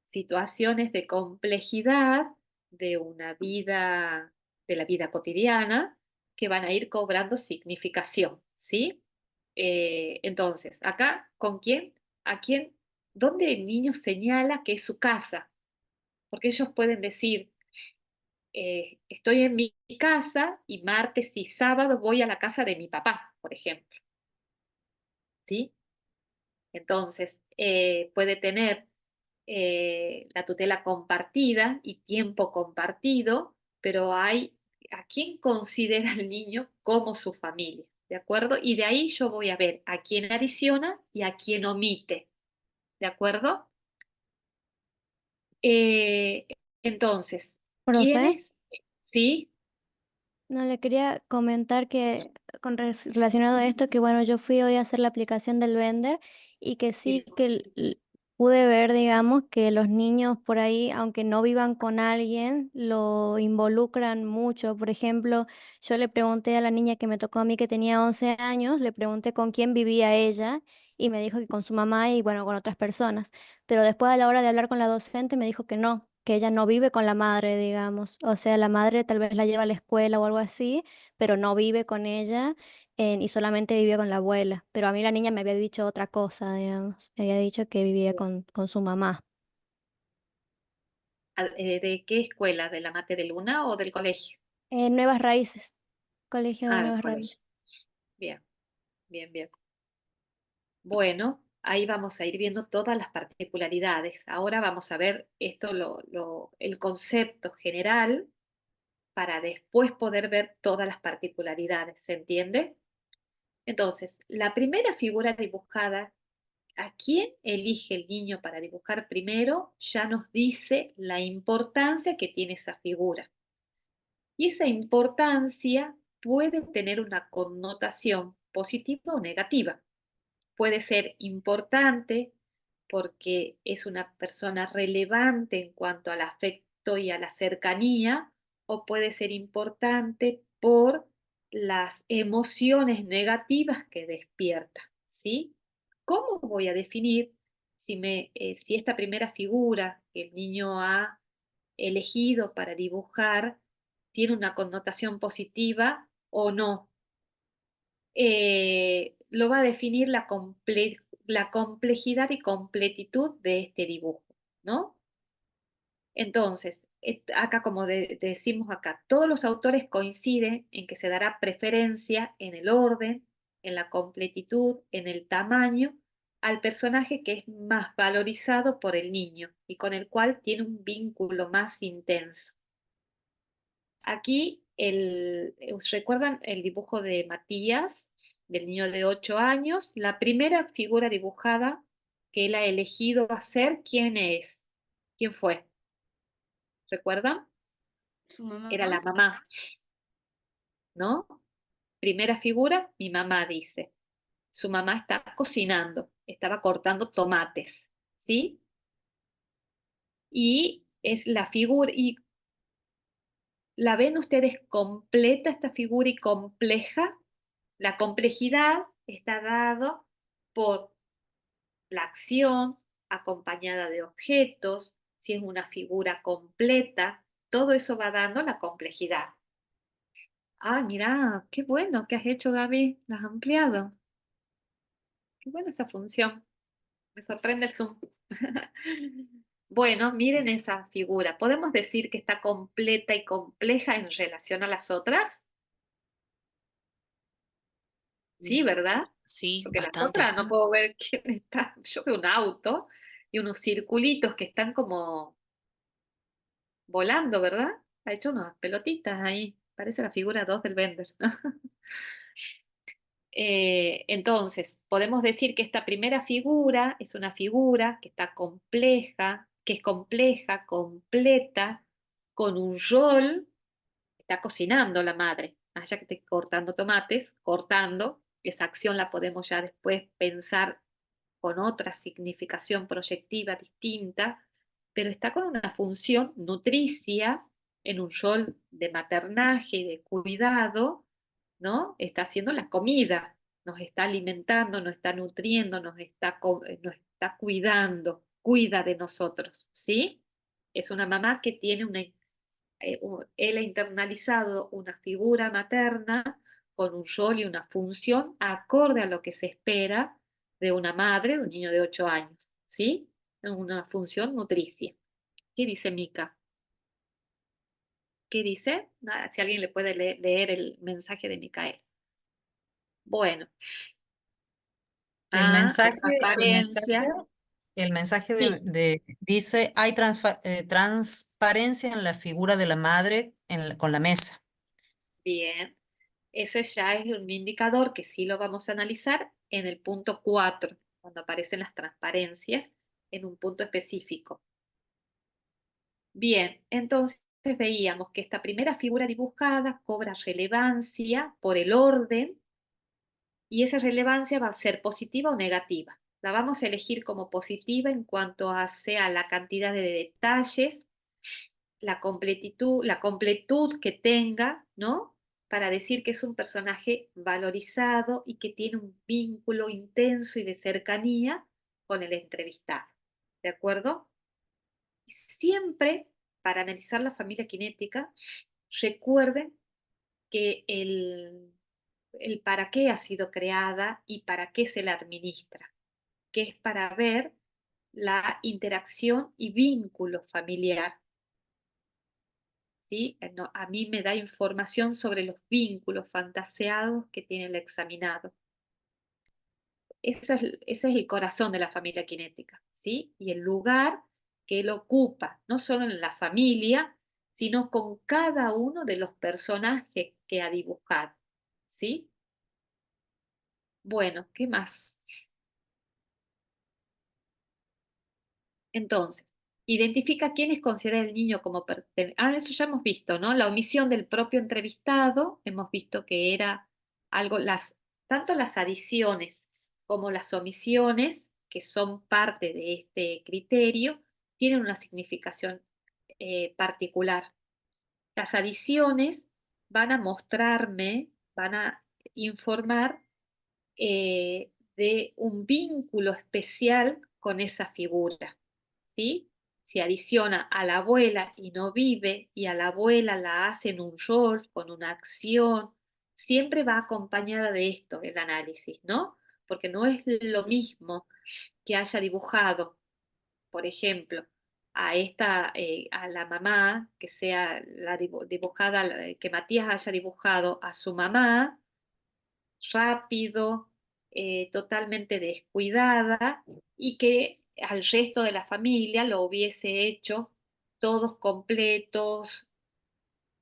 situaciones de complejidad de una vida, de la vida cotidiana, que van a ir cobrando significación, ¿sí? Entonces, acá, ¿con quién? ¿A quién? ¿Dónde el niño señala que es su casa? Porque ellos pueden decir, estoy en mi casa y martes y sábado voy a la casa de mi papá, por ejemplo, ¿sí? Entonces, puede tener la tutela compartida y tiempo compartido, pero hay a quién considera el niño como su familia, ¿de acuerdo? Y de ahí yo voy a ver a quién adiciona y a quién omite, ¿de acuerdo? Eh, entonces, Profe, ¿quiénes? ¿Sí? no le quería comentar que relacionado a esto, que bueno, yo fui hoy a hacer la aplicación del Vender y que sí que pude ver, digamos, que los niños por ahí, aunque no vivan con alguien, lo involucran mucho. Por ejemplo, yo le pregunté a la niña que me tocó a mí que tenía 11 años, le pregunté con quién vivía ella y me dijo que con su mamá y bueno, con otras personas. Pero después a la hora de hablar con la docente me dijo que no, que ella no vive con la madre, digamos. O sea, la madre tal vez la lleva a la escuela o algo así, pero no vive con ella y solamente vive con la abuela. Pero a mí la niña me había dicho otra cosa, digamos. Me había dicho que vivía con su mamá. ¿De qué escuela? ¿De la Mate de Luna o del colegio? Nuevas Raíces, Colegio de Ah, del Nuevas colegio. Raíces. Bien, bien, bien. Bueno, ahí vamos a ir viendo todas las particularidades. Ahora vamos a ver esto, el concepto general, para después poder ver todas las particularidades. ¿Se entiende? Entonces, la primera figura dibujada, a quién elige el niño para dibujar primero, ya nos dice la importancia que tiene esa figura. Y esa importancia puede tener una connotación positiva o negativa. Puede ser importante porque es una persona relevante en cuanto al afecto y a la cercanía, o puede ser importante por las emociones negativas que despierta, ¿sí? ¿Cómo voy a definir si esta primera figura que el niño ha elegido para dibujar tiene una connotación positiva o no? Lo va a definir la complejidad y completitud de este dibujo, ¿no? Entonces, acá como decimos acá, todos los autores coinciden en que se dará preferencia en el orden, en la completitud, en el tamaño, al personaje que es más valorizado por el niño y con el cual tiene un vínculo más intenso. Aquí, ¿recuerdan el dibujo de Matías, del niño de 8 años? La primera figura dibujada que él ha elegido hacer, ¿quién es? ¿Quién fue? ¿Recuerdan? Su Era la mamá. mamá, ¿no? Primera figura, mi mamá dice. Su mamá está cocinando, estaba cortando tomates, ¿sí? Y es la figura, y ¿la ven ustedes completa esta figura y compleja? La complejidad está dado por la acción acompañada de objetos, si es una figura completa, todo eso va dando la complejidad. Ah, mira, qué bueno que has hecho, Gaby, la has ampliado. Qué buena esa función. Me sorprende el Zoom. Bueno, miren esa figura. ¿Podemos decir que está completa y compleja en relación a las otras? Sí, ¿verdad? Sí, Porque las bastante. otras no puedo ver quién está. Yo veo un auto y unos circulitos que están como volando, ¿verdad? Ha hecho unas pelotitas ahí. Parece la figura 2 del Bender. Entonces, podemos decir que esta primera figura es una figura que está compleja, que es compleja, completa, con un rol. Está cocinando la madre, más allá que esté cortando tomates, cortando, esa acción la podemos ya después pensar con otra significación proyectiva distinta, pero está con una función nutricia en un rol de maternaje y de cuidado, ¿no? Está haciendo la comida, nos está alimentando, nos está nutriendo, nos está cuidando, cuida de nosotros, ¿sí? Es una mamá que tiene él ha internalizado una figura materna con un rol y una función acorde a lo que se espera de una madre de un niño de 8 años, ¿sí? Una función nutricia. ¿Qué dice Mica? ¿Qué dice? Nada, si alguien le puede leer el mensaje de Micael. Bueno, El hay mensaje, el mensaje, transparencia. el mensaje Sí, dice, hay transparencia en la figura de la madre con la mesa. bien. Ese ya es un indicador que sí lo vamos a analizar en el punto 4, cuando aparecen las transparencias en un punto específico. Bien, entonces veíamos que esta primera figura dibujada cobra relevancia por el orden y esa relevancia va a ser positiva o negativa. La vamos a elegir como positiva en cuanto a sea la cantidad de detalles, la completud que tenga, ¿no? para decir que es un personaje valorizado y que tiene un vínculo intenso y de cercanía con el entrevistado. ¿De acuerdo? Siempre, para analizar la familia cinética, recuerden que el para qué ha sido creada y para qué se la administra, que es para ver la interacción y vínculo familiar. ¿Sí? A mí me da información sobre los vínculos fantaseados que tiene el examinado. Ese es el corazón de la familia cinética, ¿sí? Y el lugar que él ocupa, no solo en la familia, sino con cada uno de los personajes que ha dibujado, ¿sí? Bueno, ¿qué más? Entonces, identifica quiénes considera el niño como perteneciente. Eso ya hemos visto, ¿no? La omisión del propio entrevistado, hemos visto que era algo, tanto las adiciones como las omisiones, que son parte de este criterio, tienen una significación particular. Las adiciones van a mostrarme, van a informar de un vínculo especial con esa figura, ¿sí? Si adiciona a la abuela y no vive, y a la abuela la hace en un rol, con una acción, siempre va acompañada de esto el análisis, ¿no? Porque no es lo mismo que haya dibujado, por ejemplo, a la mamá, que sea la dibujada, que Matías haya dibujado a su mamá, rápido, totalmente descuidada, y que al resto de la familia lo hubiese hecho todos completos,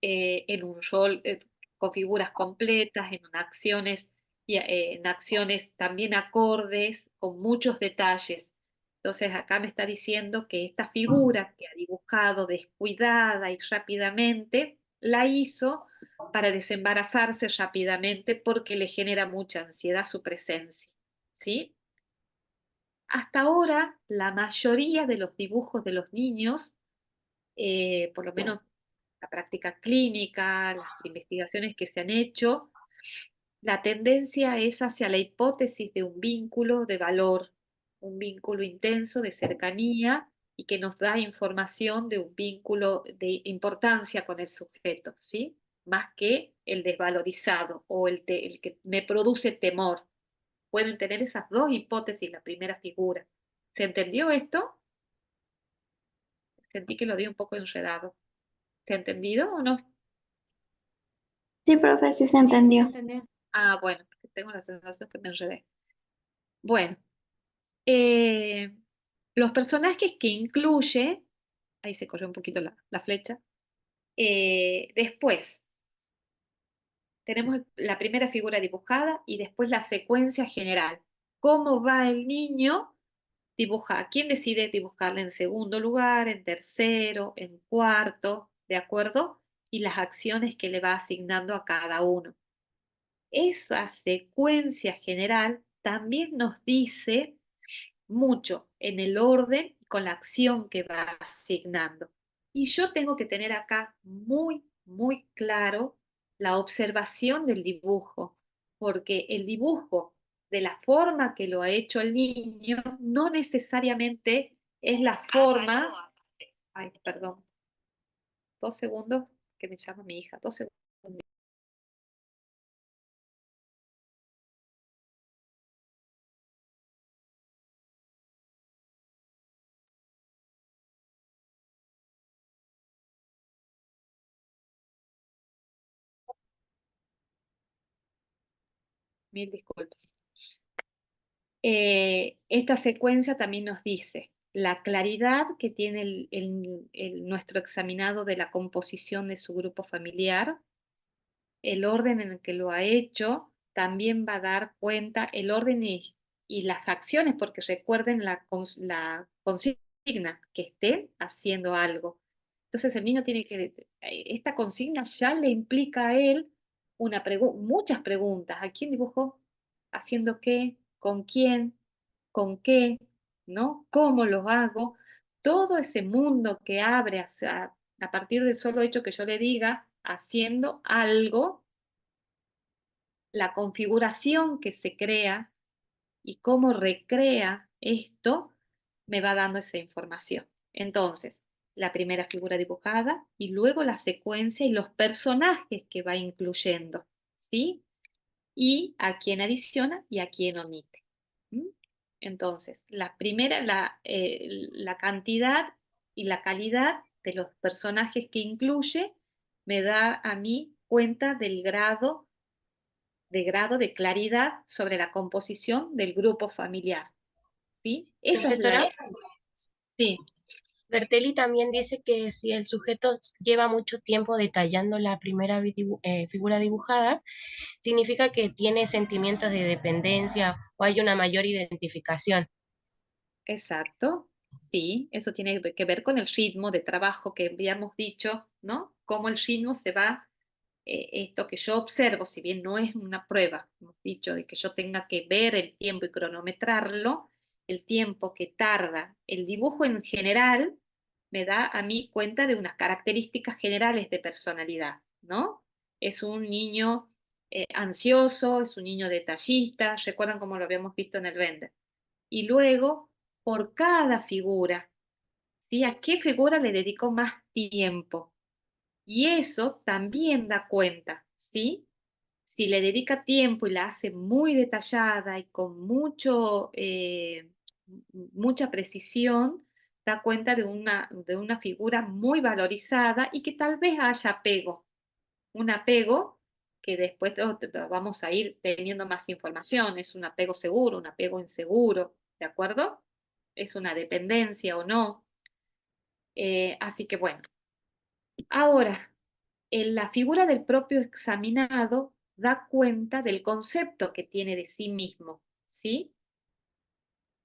en un rol, con figuras completas, en acciones también acordes, con muchos detalles. Entonces acá me está diciendo que esta figura que ha dibujado descuidada y rápidamente, la hizo para desembarazarse rápidamente porque le genera mucha ansiedad su presencia, ¿sí? Hasta ahora, la mayoría de los dibujos de los niños, por lo menos la práctica clínica, las investigaciones que se han hecho, la tendencia es hacia la hipótesis de un vínculo de valor, un vínculo intenso de cercanía y que nos da información de un vínculo de importancia con el sujeto, ¿sí? Más que el desvalorizado o el que me produce temor. Pueden tener esas dos hipótesis, la primera figura. ¿Se entendió esto? Sentí que lo di un poco enredado. ¿Se ha entendido o no? Sí, profe, sí se entendió. Ah, bueno, porque tengo la sensación que me enredé. Bueno, eh, los personajes que incluye, ahí se corrió un poquito la flecha, después tenemos la primera figura dibujada y después la secuencia general. ¿Cómo va el niño? Dibuja. ¿Quién decide dibujarle en segundo lugar, en tercero, en cuarto? ¿De acuerdo? Y las acciones que le va asignando a cada uno. Esa secuencia general también nos dice mucho en el orden y con la acción que va asignando. Y yo tengo que tener acá muy, muy claro la observación del dibujo, porque el dibujo de la forma que lo ha hecho el niño no necesariamente es la forma. Ay, perdón. 2 segundos, que me llama mi hija. 2 segundos. Mil disculpas. Esta secuencia también nos dice la claridad que tiene nuestro examinado de la composición de su grupo familiar, el orden en el que lo ha hecho, también va a dar cuenta el orden y las acciones, porque recuerden la consigna, que estén haciendo algo. Entonces el niño tiene que, esta consigna ya le implica a él muchas preguntas. ¿A quién dibujó? ¿Haciendo qué? ¿Con quién? ¿Con qué? ¿No? ¿Cómo lo hago? Todo ese mundo que abre a partir del solo hecho que yo le diga, haciendo algo, la configuración que se crea y cómo recrea esto me va dando esa información. Entonces, la primera figura dibujada y luego la secuencia y los personajes que va incluyendo, ¿sí? Y a quién adiciona y a quién omite. ¿Mm? Entonces, la primera, la cantidad y la calidad de los personajes que incluye me da a mí cuenta del grado de claridad sobre la composición del grupo familiar. ¿Sí? Esa es Profesora, sí, Bertelli también dice que si el sujeto lleva mucho tiempo detallando la primera figura dibujada, significa que tiene sentimientos de dependencia o hay una mayor identificación. exacto. Sí, eso tiene que ver con el ritmo de trabajo que habíamos dicho, ¿no? Cómo el ritmo se va, esto que yo observo, si bien no es una prueba, hemos dicho, de que yo tenga que ver el tiempo y cronometrarlo, el tiempo que tarda el dibujo en general me da a mí cuenta de unas características generales de personalidad, ¿no? Es un niño ansioso, es un niño detallista, recuerdan cómo lo habíamos visto en el Bender. Y luego, por cada figura, ¿sí? ¿A qué figura le dedico más tiempo? Y eso también da cuenta, ¿sí? Si le dedica tiempo y la hace muy detallada y con mucha precisión, da cuenta de una figura muy valorizada y que tal vez haya apego, un apego que después lo vamos a ir teniendo más información, es un apego seguro, un apego inseguro, ¿de acuerdo? Es una dependencia o no. Así que bueno, ahora, en la figura del propio examinado da cuenta del concepto que tiene de sí mismo, ¿sí?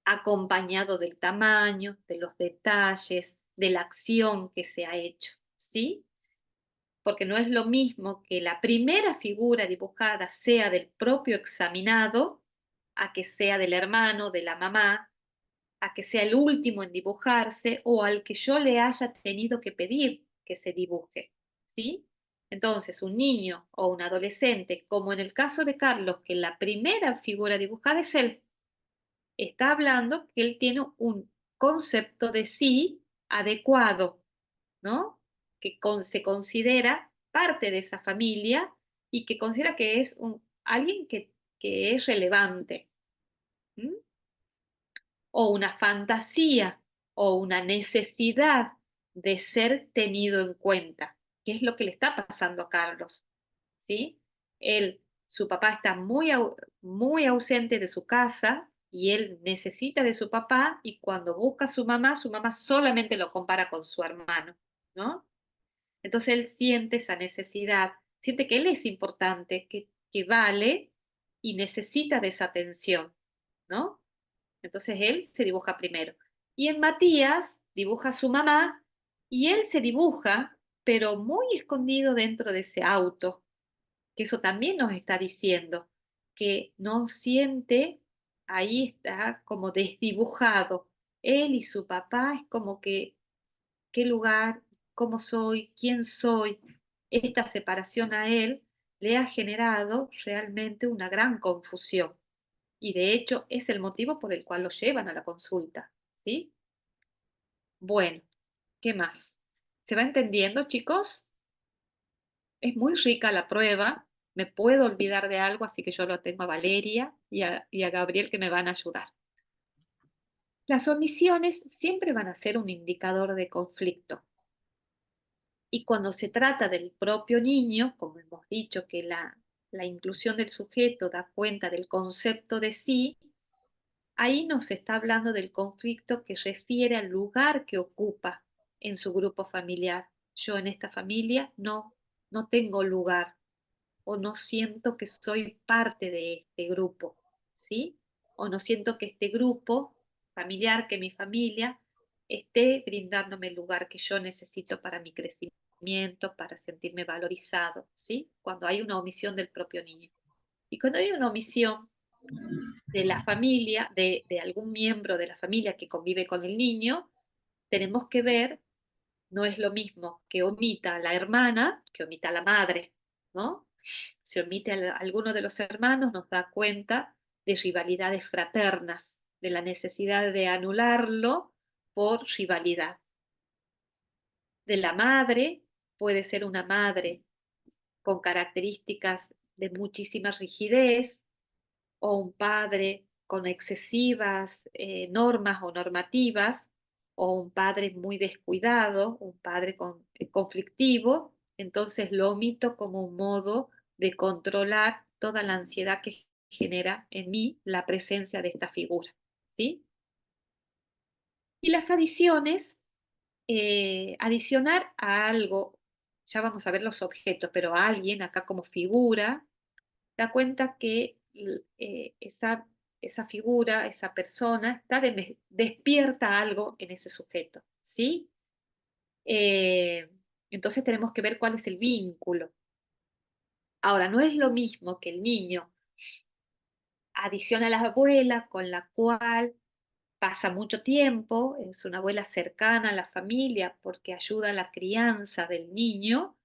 Acompañado del tamaño, de los detalles, de la acción que se ha hecho, ¿sí? Porque no es lo mismo que la primera figura dibujada sea del propio examinado, a que sea del hermano, de la mamá, a que sea el último en dibujarse o al que yo le haya tenido que pedir que se dibuje, ¿sí? Entonces, un niño o un adolescente, como en el caso de Carlos, que la primera figura dibujada es él, está hablando que él tiene un concepto de sí adecuado, ¿no? Que se considera parte de esa familia y que considera que es alguien que es relevante. ¿Mm? O una fantasía o una necesidad de ser tenido en cuenta, que es lo que le está pasando a Carlos, ¿sí? Su papá está muy ausente de su casa y él necesita de su papá y cuando busca a su mamá solamente lo compara con su hermano, ¿no? Entonces él siente esa necesidad, siente que él es importante, que vale y necesita de esa atención, ¿no? Entonces él se dibuja primero. Y en Matías dibuja a su mamá y él se dibuja, pero muy escondido dentro de ese auto, que eso también nos está diciendo que no siente, ahí está como desdibujado. Él y su papá es como que, ¿qué lugar? ¿Cómo soy? ¿Quién soy? Esta separación a él le ha generado realmente una gran confusión. Y de hecho es el motivo por el cual lo llevan a la consulta, ¿sí? Bueno, ¿qué más? ¿Se va entendiendo, chicos? Es muy rica la prueba. Me puedo olvidar de algo, así que yo lo tengo a Valeria y a Gabriel que me van a ayudar. Las omisiones siempre van a ser un indicador de conflicto. Y cuando se trata del propio niño, como hemos dicho que la inclusión del sujeto da cuenta del concepto de sí, ahí nos está hablando del conflicto que refiere al lugar que ocupa en su grupo familiar. Yo en esta familia no tengo lugar o no siento que soy parte de este grupo, ¿sí? O no siento que este grupo familiar, que mi familia, esté brindándome el lugar que yo necesito para mi crecimiento, para sentirme valorizado, ¿sí? Cuando hay una omisión del propio niño. Y cuando hay una omisión de la familia, de algún miembro de la familia que convive con el niño, tenemos que ver, no es lo mismo que omita a la hermana que omita a la madre, ¿no? se omite a alguno de los hermanos, nos da cuenta de rivalidades fraternas, de la necesidad de anularlo por rivalidad. De la madre, puede ser una madre con características de muchísima rigidez, o un padre con excesivas normas o normativas, o un padre muy descuidado, un padre conflictivo. Entonces lo omito como un modo de controlar toda la ansiedad que genera en mí la presencia de esta figura, ¿sí? Y las adiciones, adicionar a algo, ya vamos a ver los objetos, pero a alguien acá como figura, da cuenta que esa figura, esa persona, despierta algo en ese sujeto, ¿sí? Entonces tenemos que ver cuál es el vínculo. Ahora, no es lo mismo que el niño adiciona a la abuela con la cual pasa mucho tiempo, es una abuela cercana a la familia porque ayuda a la crianza del niño,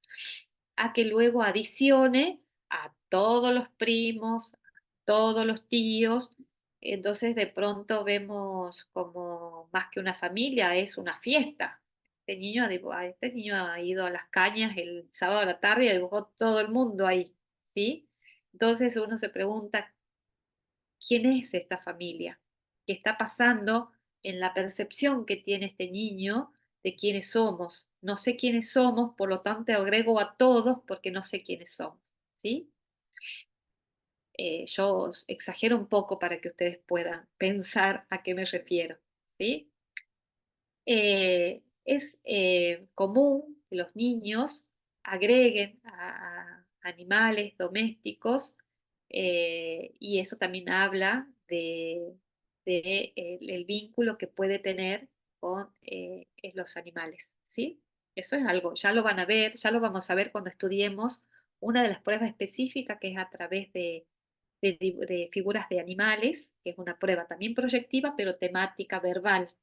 a que luego adicione a todos los primos, todos los tíos. Entonces de pronto vemos como más que una familia, es una fiesta. Este niño ha ido a las cañas el sábado a la tarde y dibujó todo el mundo ahí, ¿sí? Entonces uno se pregunta, ¿quién es esta familia? ¿Qué está pasando en la percepción que tiene este niño de quiénes somos? No sé quiénes somos, por lo tanto agrego a todos porque no sé quiénes somos, ¿sí? Yo exagero un poco para que ustedes puedan pensar a qué me refiero, ¿sí? Es común que los niños agreguen a animales domésticos y eso también habla de el vínculo que puede tener con los animales, ¿sí? Eso es algo, ya lo van a ver, ya lo vamos a ver cuando estudiemos una de las pruebas específicas que es a través de figuras de animales, que es una prueba también proyectiva, pero temática verbal,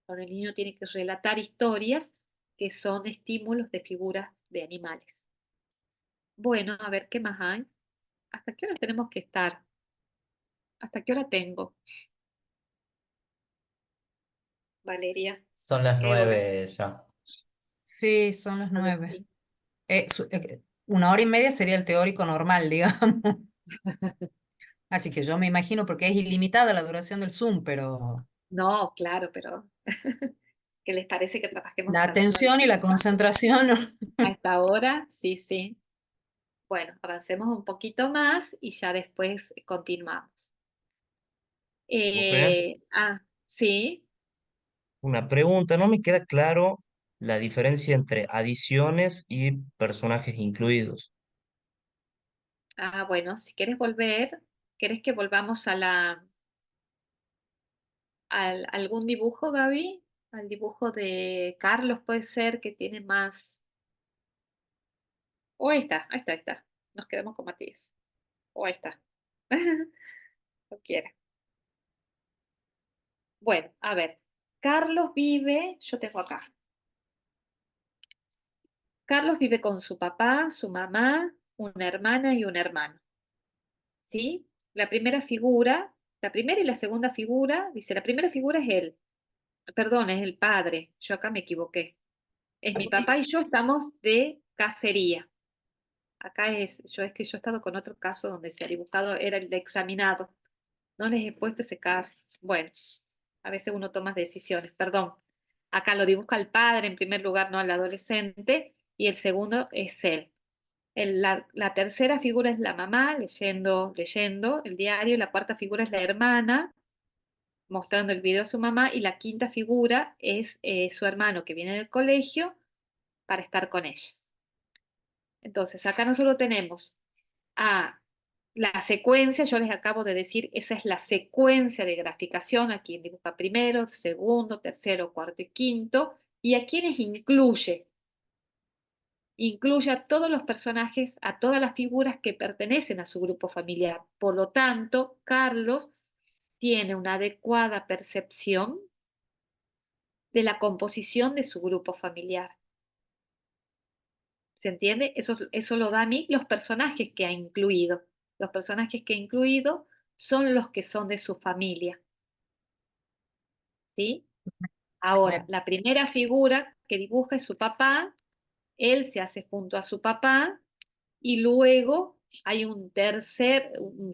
donde el niño tiene que relatar historias que son estímulos de figuras de animales. Bueno, a ver qué más hay. ¿Hasta qué hora tenemos que estar? ¿Hasta qué hora tengo, Valeria? Son las ¿Qué hora? 9 ya. Sí, son las 9. Sí. 1 hora y media sería el teórico normal, digamos. Así que yo me imagino, porque es ilimitada la duración del Zoom, pero No, claro, pero ¿qué les parece que trabajemos la hasta las 9 atención y la concentración. a esta hora? Sí, sí. Bueno, avancemos un poquito más y ya después continuamos. Profe, Sí. una pregunta, no me queda claro la diferencia entre adiciones y personajes incluidos. Bueno, si quieres volver, ¿quieres que volvamos algún dibujo, Gaby? Al dibujo de Carlos puede ser que tiene más. O ahí está. Nos quedamos con Matías. O ahí está. Lo quiera. Bueno, a ver. Carlos vive, yo tengo acá. Carlos vive con su papá, su mamá, una hermana y un hermano. ¿Sí? La primera figura, la primera y la segunda figura, dice, la primera figura es él. Perdón, es el padre. Yo acá me equivoqué. Es mi papá y yo estamos de cacería. Acá es que yo he estado con otro caso donde se ha dibujado, era el de examinado. No les he puesto ese caso. Bueno, a veces uno toma decisiones, perdón. Acá lo dibuja el padre en primer lugar, no al adolescente, y el segundo es él. La tercera figura es la mamá leyendo el diario, la cuarta figura es la hermana mostrando el video a su mamá y la quinta figura es su hermano que viene del colegio para estar con ella. Entonces, acá nosotros tenemos a la secuencia, yo les acabo de decir, esa es la secuencia de graficación, a quien dibuja primero, segundo, tercero, cuarto y quinto, y a quienes incluye. Incluye a todos los personajes, a todas las figuras que pertenecen a su grupo familiar. Por lo tanto, Carlos tiene una adecuada percepción de la composición de su grupo familiar. ¿Se entiende? Eso lo da a mí los personajes que ha incluido. Los personajes que ha incluido son los que son de su familia, ¿sí? Ahora, la primera figura que dibuja es su papá, él se hace junto a su papá y luego hay un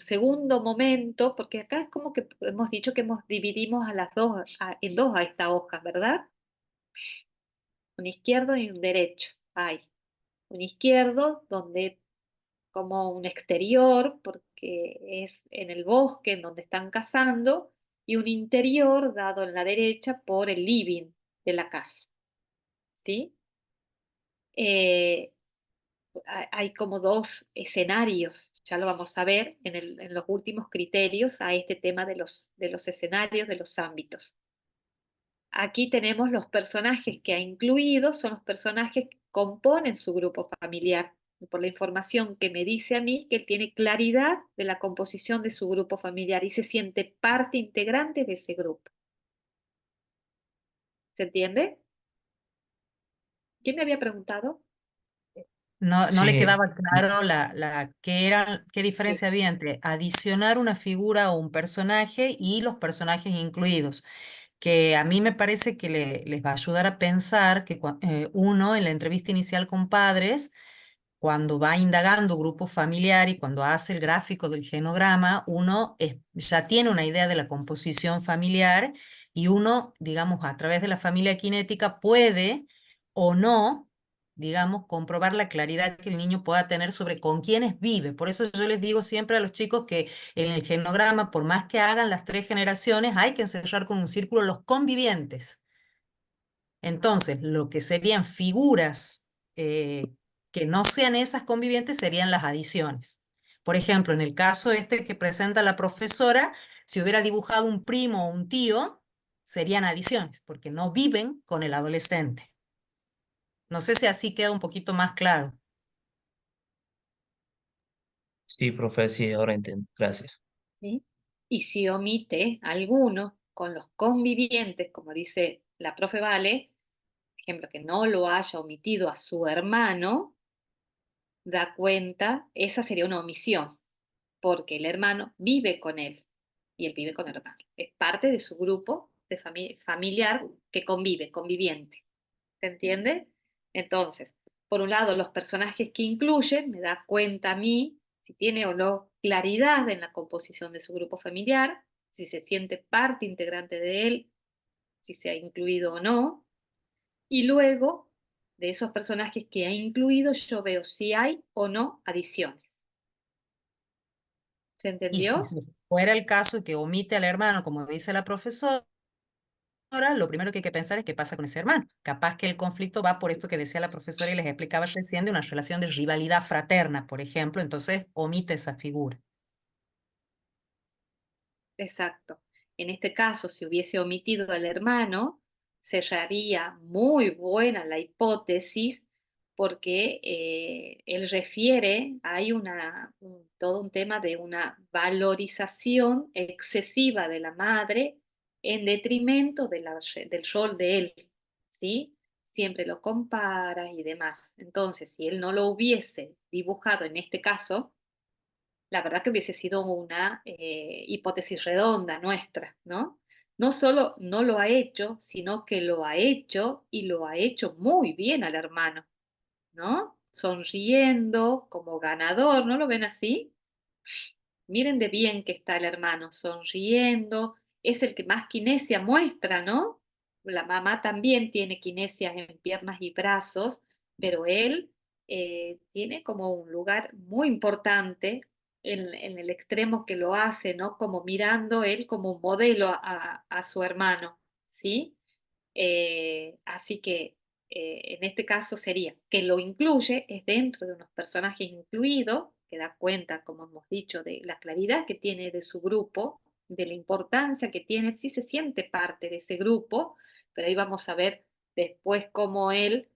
segundo momento, porque acá es como que hemos dicho que dividimos a las dos, en dos a esta hoja, ¿verdad? Un izquierdo y un derecho. Hay un izquierdo donde como un exterior, porque es en el bosque en donde están cazando, y un interior dado en la derecha por el living de la casa, ¿sí? Eh, hay como dos escenarios, ya lo vamos a ver en los últimos criterios a este tema de los escenarios, de los ámbitos. Aquí tenemos los personajes que ha incluido, son los personajes que componen su grupo familiar. Por la información que me dice a mí, que él tiene claridad de la composición de su grupo familiar y se siente parte integrante de ese grupo. ¿Se entiende? ¿Quién me había preguntado? No le Sí, quedaba claro qué Sí. diferencia había entre adicionar una figura o un personaje y los personajes incluidos, que a mí me parece que les va a ayudar a pensar que uno en la entrevista inicial con padres, cuando va indagando grupo familiar y cuando hace el gráfico del genograma, uno ya tiene una idea de la composición familiar y uno, digamos, a través de la familia cinética puede o no, digamos, comprobar la claridad que el niño pueda tener sobre con quiénes vive. Por eso yo les digo siempre a los chicos que en el genograma, por más que hagan las 3 generaciones, hay que encerrar con un círculo los convivientes. Entonces, lo que serían figuras que no sean esas convivientes serían las adiciones. Por ejemplo, en el caso este que presenta la profesora, si hubiera dibujado un primo o un tío, serían adiciones, porque no viven con el adolescente. No sé si así queda un poquito más claro. sí, profe, sí, ahora entiendo. Gracias. ¿Sí? Y si omite alguno con los convivientes, como dice la profe Vale, por ejemplo, que no lo haya omitido a su hermano, da cuenta, esa sería una omisión, porque el hermano vive con él y él vive con el hermano. Es parte de su grupo de familiar que convive, conviviente. ¿Se entiende? Entonces, por un lado, los personajes que incluyen, me da cuenta a mí si tiene o no claridad en la composición de su grupo familiar, si se siente parte integrante de él, si se ha incluido o no. Y luego, de esos personajes que ha incluido, yo veo si hay o no adiciones. ¿Se Y si entendió? fuera el caso que omite al hermano, como dice la profesora, lo primero que hay que pensar es qué pasa con ese hermano. Capaz que el conflicto va por esto que decía la profesora y les explicaba recién de una relación de rivalidad fraterna, por ejemplo, entonces omite esa figura. Exacto. En este caso, si hubiese omitido al hermano, sería muy buena la hipótesis porque él refiere, hay todo un tema de una valorización excesiva de la madre en detrimento del rol de él, ¿sí? Siempre lo compara y demás. Entonces, si él no lo hubiese dibujado en este caso, la verdad que hubiese sido una hipótesis redonda nuestra, ¿no? No solo no lo ha hecho, sino que lo ha hecho y lo ha hecho muy bien al hermano, ¿no? Sonriendo como ganador, ¿no lo ven así? Miren de bien que está el hermano, sonriendo, es el que más kinesia muestra, ¿no? La mamá también tiene kinesia en piernas y brazos, pero él tiene como un lugar muy importante en el extremo que lo hace, ¿no? Como mirando él como un modelo a su hermano, ¿sí? Así que en este caso sería que lo incluye, es dentro de unos personajes incluidos, que da cuenta, como hemos dicho, de la claridad que tiene de su grupo, de la importancia que tiene, si se siente parte de ese grupo, pero ahí vamos a ver después cómo él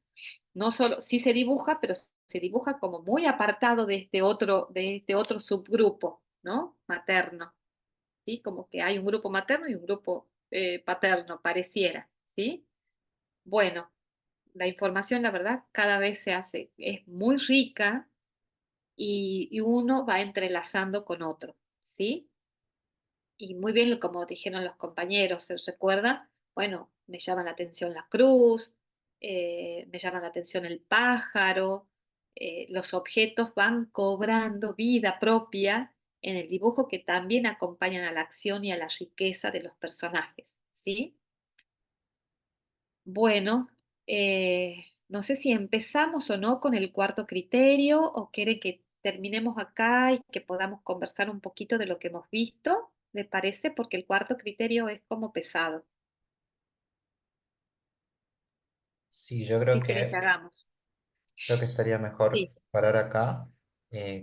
no solo, sí se dibuja, pero se dibuja como muy apartado de este otro subgrupo, ¿no? Materno, ¿sí? Como que hay un grupo materno y un grupo paterno, pareciera, ¿sí? Bueno, la información, la verdad, cada vez es muy rica y uno va entrelazando con otro, ¿sí? Y muy bien, como dijeron los compañeros, ¿se recuerda? Bueno, me llama la atención la cruz, me llama la atención el pájaro, los objetos van cobrando vida propia en el dibujo que también acompañan a la acción y a la riqueza de los personajes, ¿sí? Bueno, no sé si empezamos o no con el cuarto criterio o quiere que terminemos acá y que podamos conversar un poquito de lo que hemos visto, ¿le parece? Porque el cuarto criterio es como pesado. Sí, yo ¿Qué quiere que hagamos? creo que estaría mejor Sí, parar acá,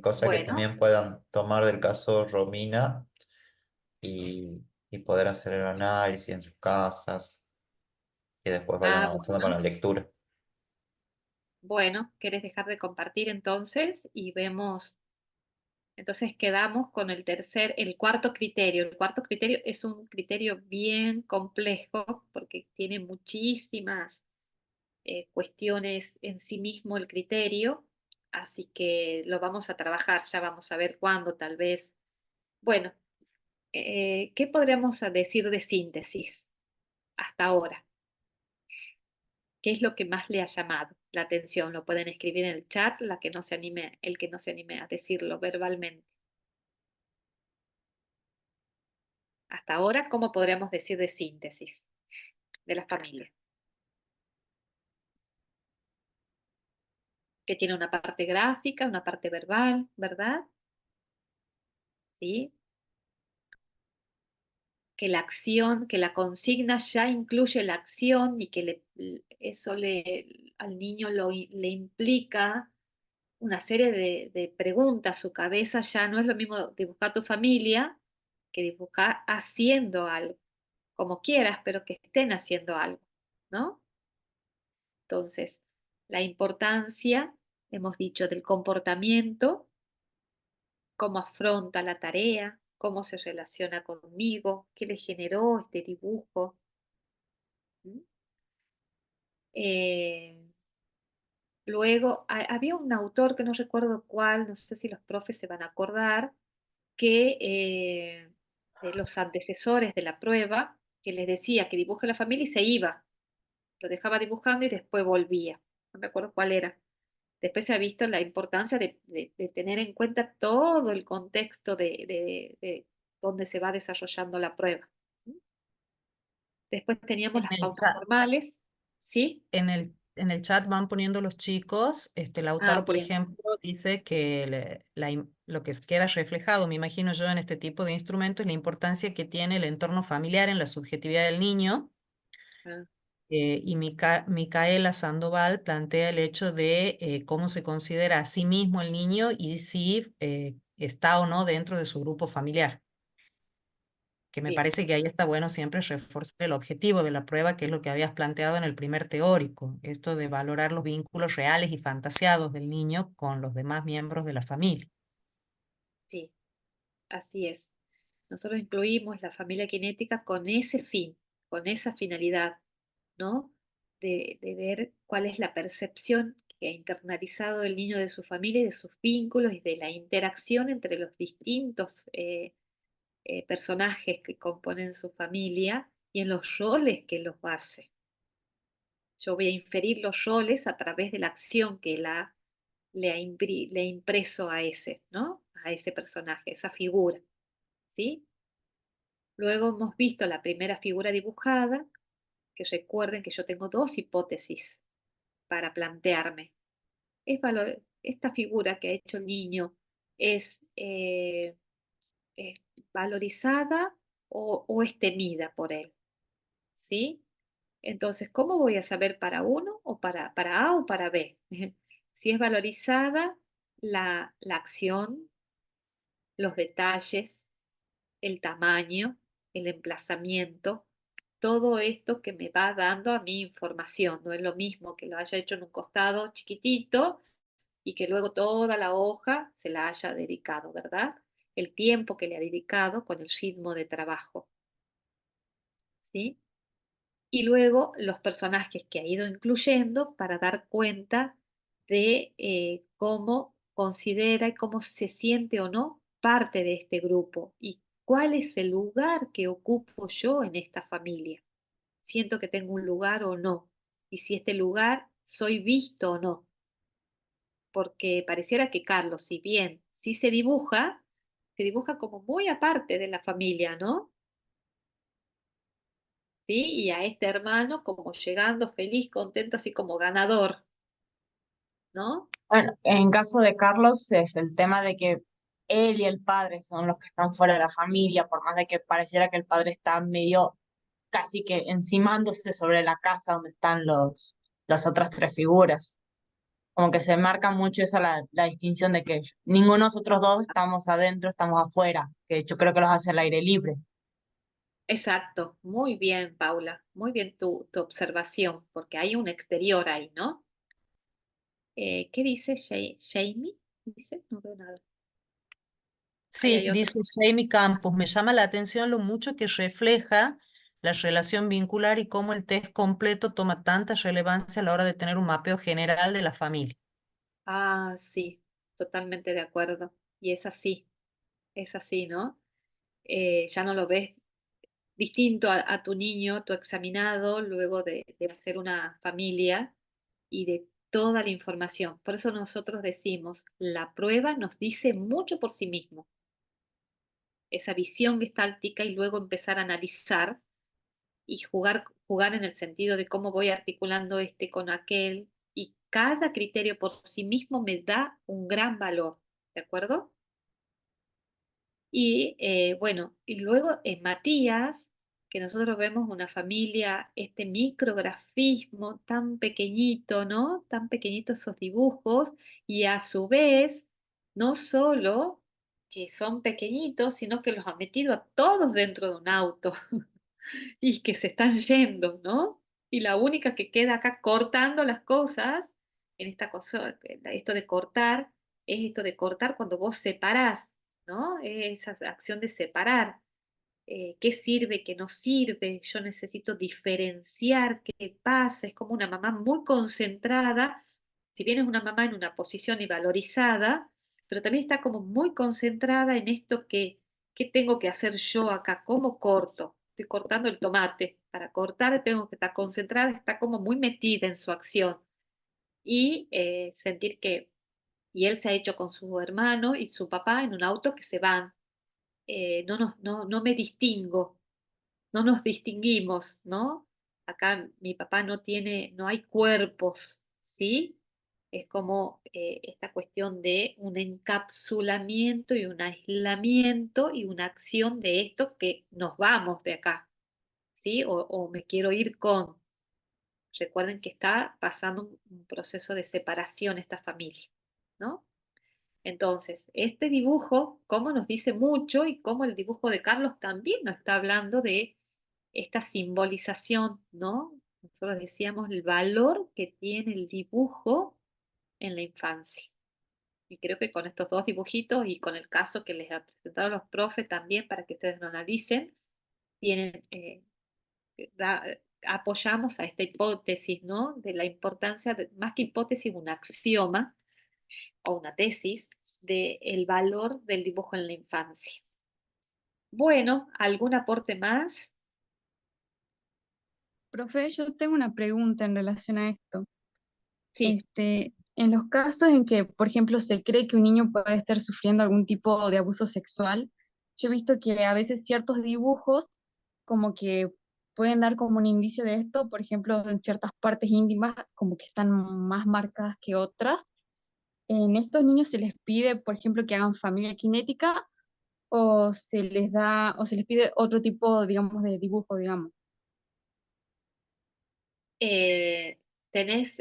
cosa que bueno, también puedan tomar del caso Romina y poder hacer el análisis en sus casas y después vayan avanzando con bueno, la lectura. bueno, ¿quieres dejar de compartir entonces? Y vemos, entonces quedamos con el cuarto criterio. El cuarto criterio es un criterio bien complejo porque tiene muchísimas cuestiones en sí mismo el criterio, así que lo vamos a trabajar, ya vamos a ver cuándo tal vez. Bueno, ¿qué podríamos decir de síntesis hasta ahora? ¿Qué es lo que más le ha llamado la atención? Lo pueden escribir en el chat, el que no se anime a decirlo verbalmente. Hasta ahora, ¿cómo podríamos decir de síntesis de la familia? Que tiene una parte gráfica, una parte verbal, ¿verdad? ¿Sí? Que la acción, que la consigna ya incluye la acción y que eso al niño le implica una serie de preguntas. Su cabeza ya no es lo mismo dibujar tu familia que dibujar haciendo algo, como quieras, pero que estén haciendo algo, ¿no? Entonces, la importancia, hemos dicho, del comportamiento, cómo afronta la tarea, cómo se relaciona conmigo, qué le generó este dibujo. ¿Mm? Eh, Luego, había un autor que no recuerdo cuál, no sé si los profes se van a acordar, que de los antecesores de la prueba, que les decía que dibuje la familia y se iba, lo dejaba dibujando y después volvía. No me acuerdo cuál era. Después se ha visto la importancia de tener en cuenta todo el contexto de donde se va desarrollando la prueba. Después teníamos En las el pautas chat, formales, ¿sí? en el chat van poniendo los chicos, Ah, Lautaro, por bien. ejemplo, dice que lo que queda reflejado, me imagino yo, en este tipo de instrumentos es la importancia que tiene el entorno familiar en la subjetividad del niño. Ah, Y Micaela Sandoval plantea el hecho de cómo se considera a sí mismo el niño y si está o no dentro de su grupo familiar. Que me bien, parece que ahí está bueno siempre reforzar el objetivo de la prueba, que es lo que habías planteado en el primer teórico, esto de valorar los vínculos reales y fantasiados del niño con los demás miembros de la familia. sí, así es. Nosotros incluimos la familia cinética con ese fin, con esa finalidad, ¿no? De ver cuál es la percepción que ha internalizado el niño de su familia y de sus vínculos y de la interacción entre los distintos personajes que componen su familia y en los roles que los hace. Yo voy a inferir los roles a través de la acción que le ha impreso a ese, ¿no? A ese personaje, esa figura, ¿sí? Luego hemos visto la primera figura dibujada, que recuerden que yo tengo dos hipótesis para plantearme. Esta figura que ha hecho el niño es, es valorizada o es temida por él, ¿sí? Entonces, ¿cómo voy a saber para uno o para A o para B? Si es valorizada la acción, los detalles, el tamaño, el emplazamiento, todo esto que me va dando a mi información. No es lo mismo que lo haya hecho en un costado chiquitito y que luego toda la hoja se la haya dedicado, ¿verdad? El tiempo que le ha dedicado con el ritmo de trabajo, ¿sí? y luego los personajes que ha ido incluyendo para dar cuenta de cómo considera y cómo se siente o no parte de este grupo y cuál es el lugar que ocupo yo en esta familia. Siento que tengo un lugar o no, y si este lugar soy visto o no, porque pareciera que Carlos, si bien sí se dibuja como muy aparte de la familia, ¿no? ¿Sí? Y a este hermano como llegando feliz, contento, así como ganador, ¿no? Bueno, en caso de Carlos es el tema de que él y el padre son los que están fuera de la familia, por más de que pareciera que el padre está medio casi que encimándose sobre la casa donde están las otras tres figuras. Como que se marca mucho esa la distinción de que ninguno de nosotros dos estamos adentro, estamos afuera, que yo creo que los hace al aire libre. Exacto, muy bien, Paula, muy bien tu observación, porque hay un exterior ahí, ¿no? ¿Qué dice Jamie? ¿Dice? No veo nada. Ahí Sí, hay otro. dice Jamie Campos, me llama la atención lo mucho que refleja la relación vincular y cómo el test completo toma tanta relevancia a la hora de tener un mapeo general de la familia. Ah, sí, totalmente de acuerdo. Y es así, ¿no? Ya no lo ves distinto a tu niño, tu examinado, luego de hacer una familia y de toda la información. Por eso nosotros decimos, la prueba nos dice mucho por sí mismo. Esa visión gestáltica y luego empezar a analizar y jugar en el sentido de cómo voy articulando este con aquel, y cada criterio por sí mismo me da un gran valor, ¿de acuerdo? Y bueno, y luego en Matías, que nosotros vemos una familia, este micrografismo tan pequeñito, ¿no? Tan pequeñitos esos dibujos, y a su vez, no solo que son pequeñitos, sino que los ha metido a todos dentro de un auto y que se están yendo, ¿no? Y la única que queda acá cortando las cosas, en esta cosa, esto de cortar, es esto de cortar cuando vos separás, ¿no? Es esa acción de separar. ¿Qué sirve, qué no sirve? Yo necesito diferenciar qué pasa. Es como una mamá muy concentrada, si bien es una mamá en una posición y valorizada, pero también está como muy concentrada en esto que, ¿qué tengo que hacer yo acá? ¿Cómo corto? Estoy cortando el tomate. Para cortar tengo que estar concentrada, está como muy metida en su acción. Y sentir que, y él se ha hecho con su hermano y su papá en un auto que se van. No me distingo, no nos distinguimos, ¿no? Acá mi papá no tiene, no hay cuerpos, ¿sí? Es como esta cuestión de un encapsulamiento y un aislamiento y una acción de esto que nos vamos de acá, ¿sí? O me quiero ir con. Recuerden que está pasando un proceso de separación esta familia, ¿no? Entonces, este dibujo, como nos dice mucho y como el dibujo de Carlos también nos está hablando de esta simbolización, ¿no? Nosotros decíamos el valor que tiene el dibujo en la infancia. Y creo que con estos dos dibujitos y con el caso que les ha presentado los profes también para que ustedes lo analicen, tienen, apoyamos a esta hipótesis, ¿no? De la importancia, más que hipótesis, un axioma o una tesis del valor del dibujo en la infancia. Bueno, ¿algún aporte más? Profe, yo tengo una pregunta en relación a esto. Sí. En los casos en que, por ejemplo, se cree que un niño puede estar sufriendo algún tipo de abuso sexual, yo he visto que a veces ciertos dibujos como que pueden dar como un indicio de esto, por ejemplo, en ciertas partes íntimas como que están más marcadas que otras. ¿En estos niños se les pide, por ejemplo, que hagan familia cinética o se les da, o se les pide otro tipo, digamos, de dibujo, digamos? Tenés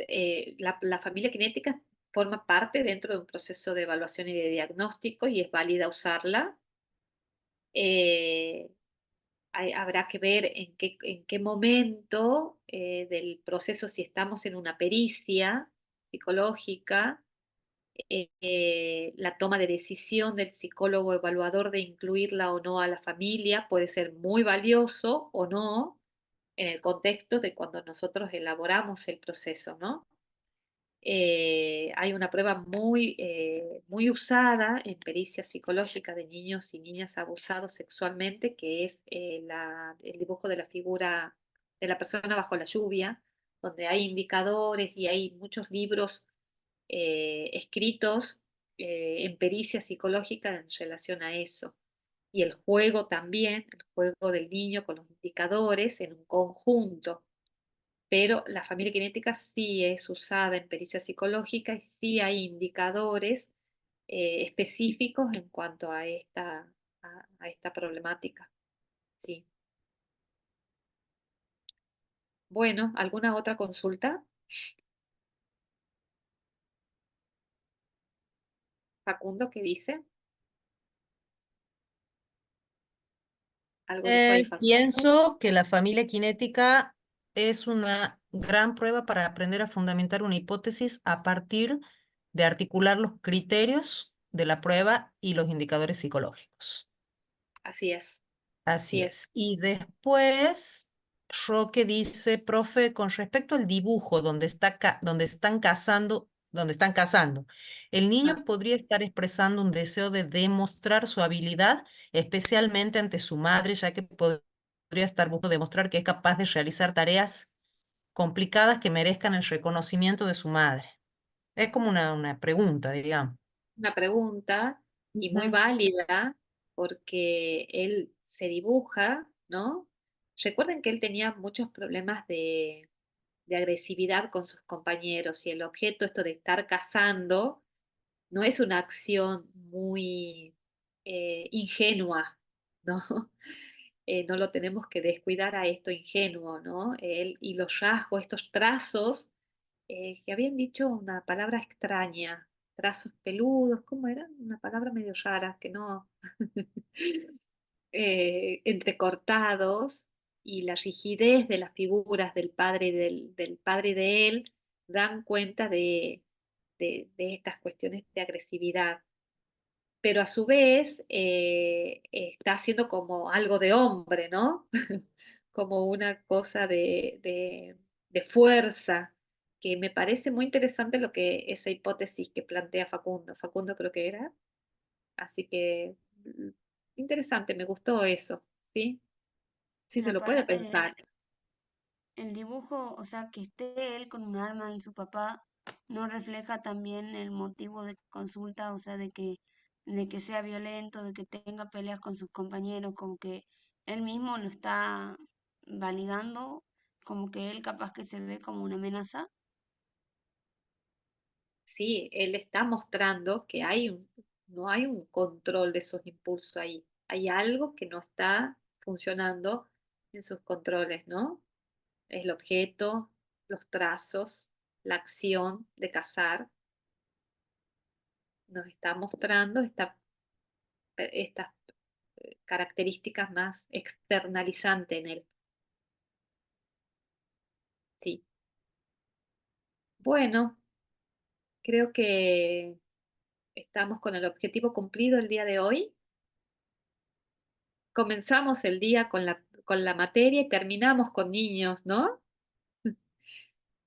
la familia kinética forma parte dentro de un proceso de evaluación y de diagnóstico y es válida usarla. Eh, habrá que ver en qué momento del proceso, si estamos en una pericia psicológica, la toma de decisión del psicólogo evaluador de incluirla o no a la familia puede ser muy valioso o no. en el contexto de cuando nosotros elaboramos el proceso, ¿no? Hay una prueba muy usada en pericia psicológica de niños y niñas abusados sexualmente, que es el dibujo de la figura de la persona bajo la lluvia, donde hay indicadores y hay muchos libros escritos en pericia psicológica en relación a eso. Y el juego también, el juego del niño con los indicadores en un conjunto. Pero la familia kinética sí es usada en pericia psicológica y sí hay indicadores específicos en cuanto a esta problemática. Sí. Bueno, ¿alguna otra consulta? Facundo, ¿qué dice? ¿Algo dijo ahí Facundo? Pienso que la familia kinética es una gran prueba para aprender a fundamentar una hipótesis a partir de articular los criterios de la prueba y los indicadores psicológicos. Así es. Así es. Y después, Roque dice, profe, con respecto al dibujo donde están cazando, el niño podría estar expresando un deseo de demostrar su habilidad, especialmente ante su madre, ya que podría estar buscando demostrar que es capaz de realizar tareas complicadas que merezcan el reconocimiento de su madre. Es como una pregunta, digamos. Una pregunta y muy válida porque él se dibuja, ¿no? Recuerden que él tenía muchos problemas de agresividad con sus compañeros y el objeto, esto de estar cazando, no es una acción muy ingenua, ¿no? No lo tenemos que descuidar a esto ingenuo, ¿no? Él, y los rasgos, estos trazos, que habían dicho una palabra extraña, trazos peludos, ¿cómo era? Una palabra medio rara, que no, entrecortados, y la rigidez de las figuras del padre y del padre y de él dan cuenta de estas cuestiones de agresividad. Pero a su vez está haciendo como algo de hombre, ¿no? Como una cosa de fuerza, que me parece muy interesante esa hipótesis que plantea Facundo. Facundo creo que era. Así que interesante, me gustó eso, ¿sí? Sí Y se lo puede aparte, pensar. el dibujo, o sea, que esté él con un arma y su papá, no refleja también el motivo de consulta, o sea, de que sea violento, de que tenga peleas con sus compañeros, como que él mismo lo está validando, como que él capaz que se ve como una amenaza. Sí, él está mostrando que no hay un control de esos impulsos ahí. Hay algo que no está funcionando en sus controles, ¿no? El objeto, los trazos, la acción de cazar, nos está mostrando estas características más externalizantes en él. Sí. Bueno, creo que estamos con el objetivo cumplido el día de hoy. Comenzamos el día con la materia y terminamos con niños, ¿no?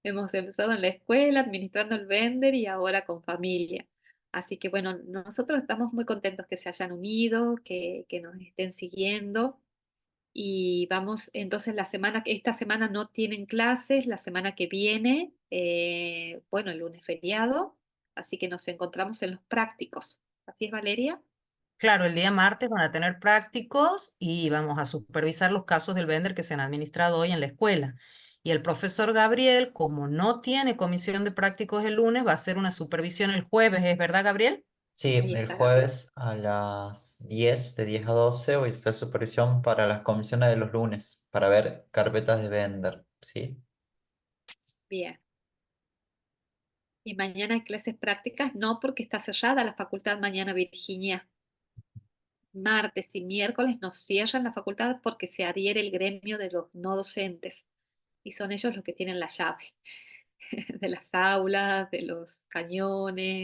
Hemos empezado en la escuela, administrando el vender y ahora con familia. Así que bueno, nosotros estamos muy contentos que se hayan unido, que nos estén siguiendo. Y vamos, entonces esta semana no tienen clases, la semana que viene, bueno, el lunes feriado, así que nos encontramos en los prácticos. ¿Así es, Valeria? Claro, el día martes van a tener prácticos y vamos a supervisar los casos del vender que se han administrado hoy en la escuela. Y el profesor Gabriel, como no tiene comisión de prácticos el lunes, va a hacer una supervisión el jueves, ¿es verdad, Gabriel? Sí, Ahí el está Gabriel. jueves a las 10, de 10 a 12, voy a hacer supervisión para las comisiones de los lunes, para ver carpetas de vender, ¿sí? Bien. Y mañana hay clases prácticas, no porque está cerrada la facultad mañana, Virginia. Martes y miércoles nos cierran la facultad porque se adhiere el gremio de los no docentes y son ellos los que tienen la llave de las aulas, de los cañones.